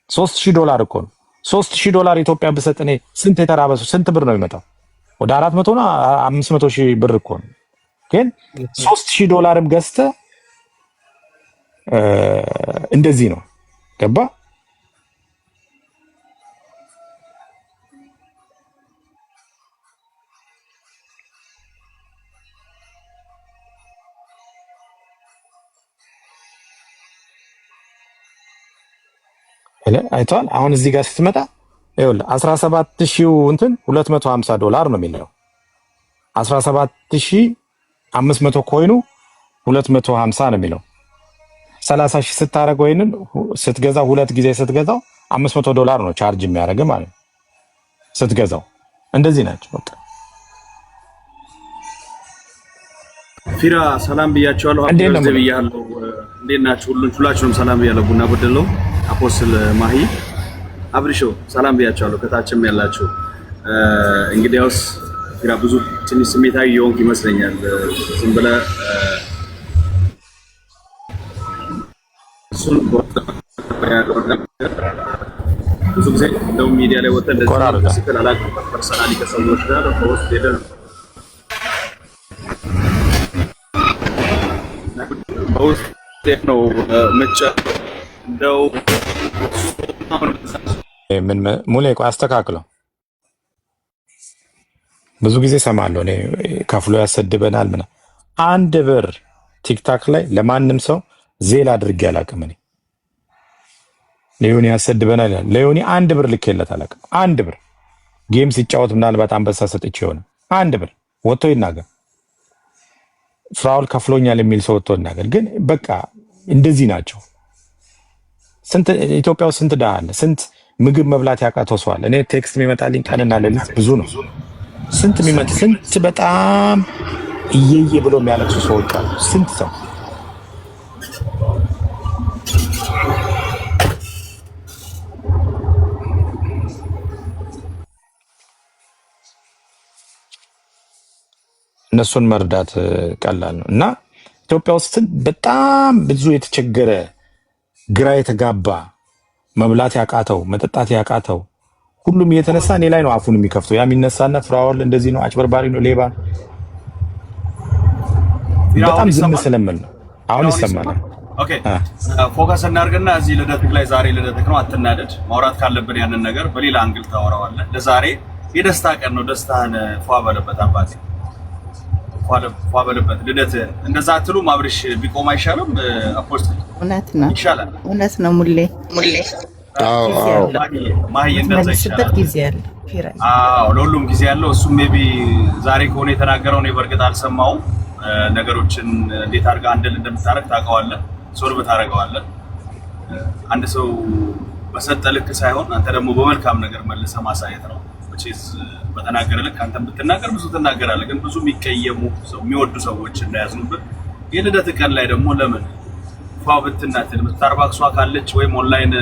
$3000 እኮ ነው። $3000 ኢትዮጵያ ብሰጥ እኔ ስንት የተራበሱ ስንት ብር ነው የሚመጣው? ወደ 400 ነው 500 ሺህ ብር እኮ ነው። ግን $3000ም ገዝተህ እንደዚህ ነው ገባ? አይቷል። አሁን እዚህ ጋር ስትመጣ ይኸውልህ 17000 እንትን $250 ነው የሚለው 17500 ኮይኑ 250 ነው የሚለው 30000 ስታረግ ወይንም ስትገዛው ሁለት ጊዜ ስትገዛው $500 ነው ቻርጅ የሚያደርግ ማለት ነው ስትገዛው። እንደዚህ ናቸው በቃ። ፊራ ሰላም ብያቸዋለሁ። እንዴት ነው ብያለሁ። እንዴት ናችሁ? ሁላችሁንም ሰላም ብያለሁ። ቡና በደለው አፖስትል ማሂ አብሪሾ ሰላም ብያቸዋለሁ። ከታችም ያላችሁ እንግዲያውስ ፊራ ብዙ ትንሽ ስሜታዊ የሆንክ ይመስለኛል። ዝም ብለህ እሱን ብዙ ጊዜ እንደውም ሚዲያ ላይ ወጥተህ እንደዚህ ስክል አላውቅም። ፐርሰናሊ ከሰዎች ጋር በውስጥ ሄደህ በውስጥ ነው መጫ እንደው ምን ሙሌ ቆይ አስተካክለው። ብዙ ጊዜ ሰማለሁ እኔ ከፍሎ ያሰድበናል ምናምን። አንድ ብር ቲክታክ ላይ ለማንም ሰው ዜል አድርጌ አላውቅም። እኔ ሌዮኒ ያሰድበናል ይላል። ሌዮኒ አንድ ብር ልኬለት አላውቅም። አንድ ብር ጌም ሲጫወት ምናልባት አንበሳ ሰጥቼ ይሆናል። አንድ ብር ወጥቶ ይናገር። ፍራውል ከፍሎኛል የሚል ሰው ወጥቶ ይናገር። ግን በቃ እንደዚህ ናቸው። ስንት ኢትዮጵያ ውስጥ ስንት ድሃ አለ? ስንት ምግብ መብላት ያቃተው ሰው አለ? እኔ ቴክስት የሚመጣልኝ ቀንና ሌሊት ብዙ ነው። ስንት የሚመጣ ስንት በጣም እየየ ብሎ የሚያለቅሱ ሰዎች አሉ። ስንት ሰው እነሱን መርዳት ቀላል ነው እና ኢትዮጵያ ውስጥ በጣም ብዙ የተቸገረ ግራ የተጋባ መብላት ያቃተው መጠጣት ያቃተው ሁሉም እየተነሳ እኔ ላይ ነው አፉን የሚከፍተው። ያ የሚነሳና ፍራውል እንደዚህ ነው፣ አጭበርባሪ ነው፣ ሌባ ነው። በጣም ዝም ስለምን ነው። አሁን ይሰማል። ኦኬ ፎከስ እናድርግና እዚህ ልደትክ ላይ ዛሬ ልደትክ ነው፣ አትናደድ። ማውራት ካለብን ያንን ነገር በሌላ አንግል ታወራዋለህ። ለዛሬ የደስታ ቀን ነው፣ ደስታህን ፏ በለበት አባቴ፣ ፏ በለበት ልደት። እንደዛ አትሉም? አብርሽ ቢቆም አይሻልም? አፖስት እውነት ነው፣ ይሻላል። እውነት ነው። ሙሌ ማሂ እንደዛ ይሻላል። ጊዜ አለ። አዎ ለሁሉም ጊዜ ያለው። እሱም ሜቢ ዛሬ ከሆነ የተናገረው ነው። በእርግጥ አልሰማውም። ነገሮችን እንዴት አድርጋ አንድል እንደምታረግ ታውቀዋለህ፣ ሶልቭ ታደርገዋለህ። አንድ ሰው በሰጠ ልክ ሳይሆን አንተ ደግሞ በመልካም ነገር መልሰህ ማሳየት ነው። መቼስ በተናገረ ልክ አንተም ብትናገር ብዙ ትናገራለህ። ግን ብዙ የሚቀየሙ ሰው የሚወዱ ሰዎች እንዳያዝኑብህ የልደት ቀን ላይ ደግሞ ለምን ፋው ብትናትል ስታርባክሷ ካለች ወይም ኦንላይን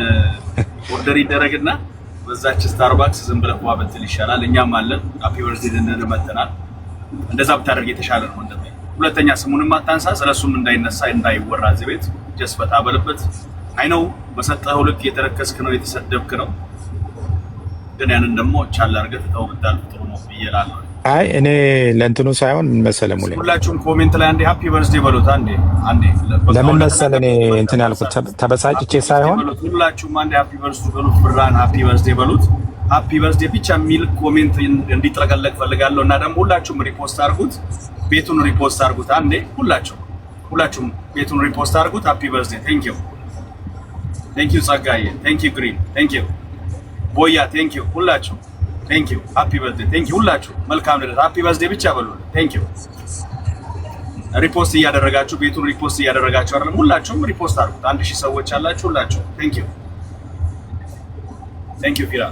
ኦርደር ይደረግና በዛች ስታርባክስ ዝም ብለህ ፋው ብትል ይሻላል። እኛም አለን ሃፒ በርዝዴይ እንመተናል። እንደዛ ብታደርግ የተሻለ ነው። እንደም ሁለተኛ ስሙንም አታንሳ፣ ስለሱም እንዳይነሳ እንዳይወራ እዚህ ቤት ጀስ ፈታ በልበት። አይ ነው በሰጠኸው ልክ የተረከስክ ነው የተሰደብክ ነው። ግን ያንን ደግሞ ቻል አድርገህ ተተው ብታልፍ ጥሩ ነው ብዬ እላለሁ። አይ እኔ ለእንትኑ ሳይሆን ምን መሰለህ ሙሌ፣ ሁላችሁም ኮሜንት ላይ አንዴ ሃፒ በርዝዴይ በሉት። አንዴ ለምን መሰለህ እኔ እንትን ያልኩት ተበሳጭቼ ሳይሆን ሁላችሁም አንዴ ሃፒ በርዝዴይ በሉት። ብራን ሃፒ በርዝዴይ በሉት። ሃፒ በርዝዴይ ብቻ የሚል ኮሜንት እንዲጥለቀለቅ ፈልጋለሁ። እና ደግሞ ሁላችሁም ሪፖስት አድርጉት፣ ቤቱን ሪፖስት አድርጉት። አንዴ ሁላችሁም ቤቱን ሪፖስት አድርጉት። ሃፒ በርዝዴይ። ቴንክ ዩ ጸጋዬ፣ ቴንክ ዩ ግሪን፣ ቴንክ ዩ ቦያ፣ ቴንክ ዩ ሁላችሁ፣ ቴንክ ዩ ሃፒ በርዝዴይ፣ ቴንክ ዩ ሁላችሁ። መልካም ልደት። ሃፒ በርዝዴይ ብቻ በሉ። ቴንክ ዩ ሪፖስት እያደረጋችሁ ቤቱን ሪፖስት እያደረጋችሁ አይደለም፣ ሁላችሁም ሪፖስት አድርጉት። 1000 ሰዎች አላችሁ ሁላችሁ። ቴንክ ዩ ፊራ፣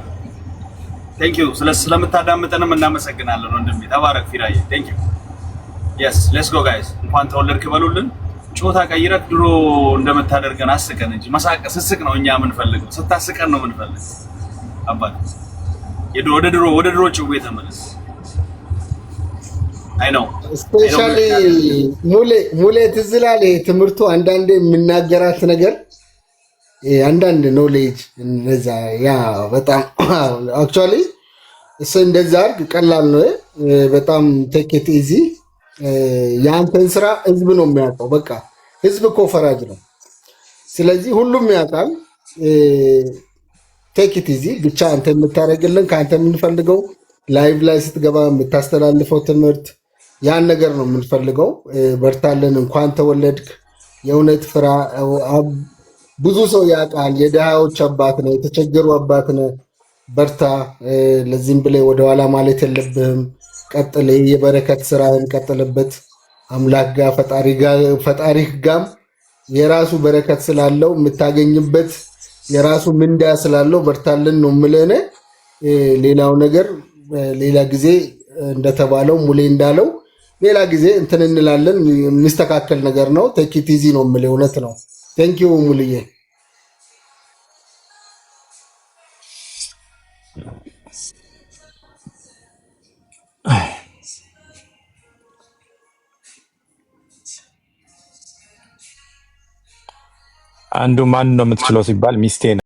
ቴንክ ዩ ስለምታዳምጠንም እናመሰግናለን ወንድሜ። ተባረክ ፊራዬ፣ ቴንክ ዩ። የስ ሌትስ ጎ ጋይስ። እንኳን ተወለድክ በሉልን። ጮታ ቀይረክ ድሮ እንደምታደርገን አስቀን እንጂ መሳቅ ስስቅ ነው እኛ የምንፈልገው። ስታስቀን ነው የምንፈልገው። አባት ወደ ድሮ ጭዌ ተመለስ። አይ ነው ስፔሻሊ ሙሌ ትዝ ይላል ትምህርቱ አንዳንዴ የምናገራት ነገር አንዳንድ ኖሌጅ እንደዛ ያ በጣም አክቹአሊ እሱ እንደዛ አድርግ ቀላል ነው። በጣም ቴክ ኢት ኢዚ። የአንተን ስራ ህዝብ ነው የሚያውቀው። በቃ ህዝብ እኮ ፈራጅ ነው። ስለዚህ ሁሉም ያውቃል። ቴክ ኢት ኢዚ ብቻ አንተ የምታደርግልን ከአንተ የምንፈልገው ላይቭ ላይ ስትገባ የምታስተላልፈው ትምህርት ያን ነገር ነው የምንፈልገው። በርታለን። እንኳን ተወለድክ። የእውነት ፍራ። ብዙ ሰው ያውቃል። የድሃዎች አባት ነው፣ የተቸገሩ አባት ነው። በርታ። ለዚህም ብለህ ወደኋላ ማለት የለብህም። ቀጥል። የበረከት ስራህን ቀጥልበት። አምላክ ጋር ፈጣሪህ ጋም የራሱ በረከት ስላለው የምታገኝበት የራሱ ምንዳ ስላለው በርታልን ነው የምልህ። ሌላው ነገር ሌላ ጊዜ እንደተባለው ሙሌ እንዳለው ሌላ ጊዜ እንትን እንላለን። የሚስተካከል ነገር ነው። ቴክ ኢት ኢዚ ነው የምልህ። እውነት ነው። ቴንክ ዩ ሙልዬ። አንዱ ማን ነው የምትችለው ሲባል ሚስቴ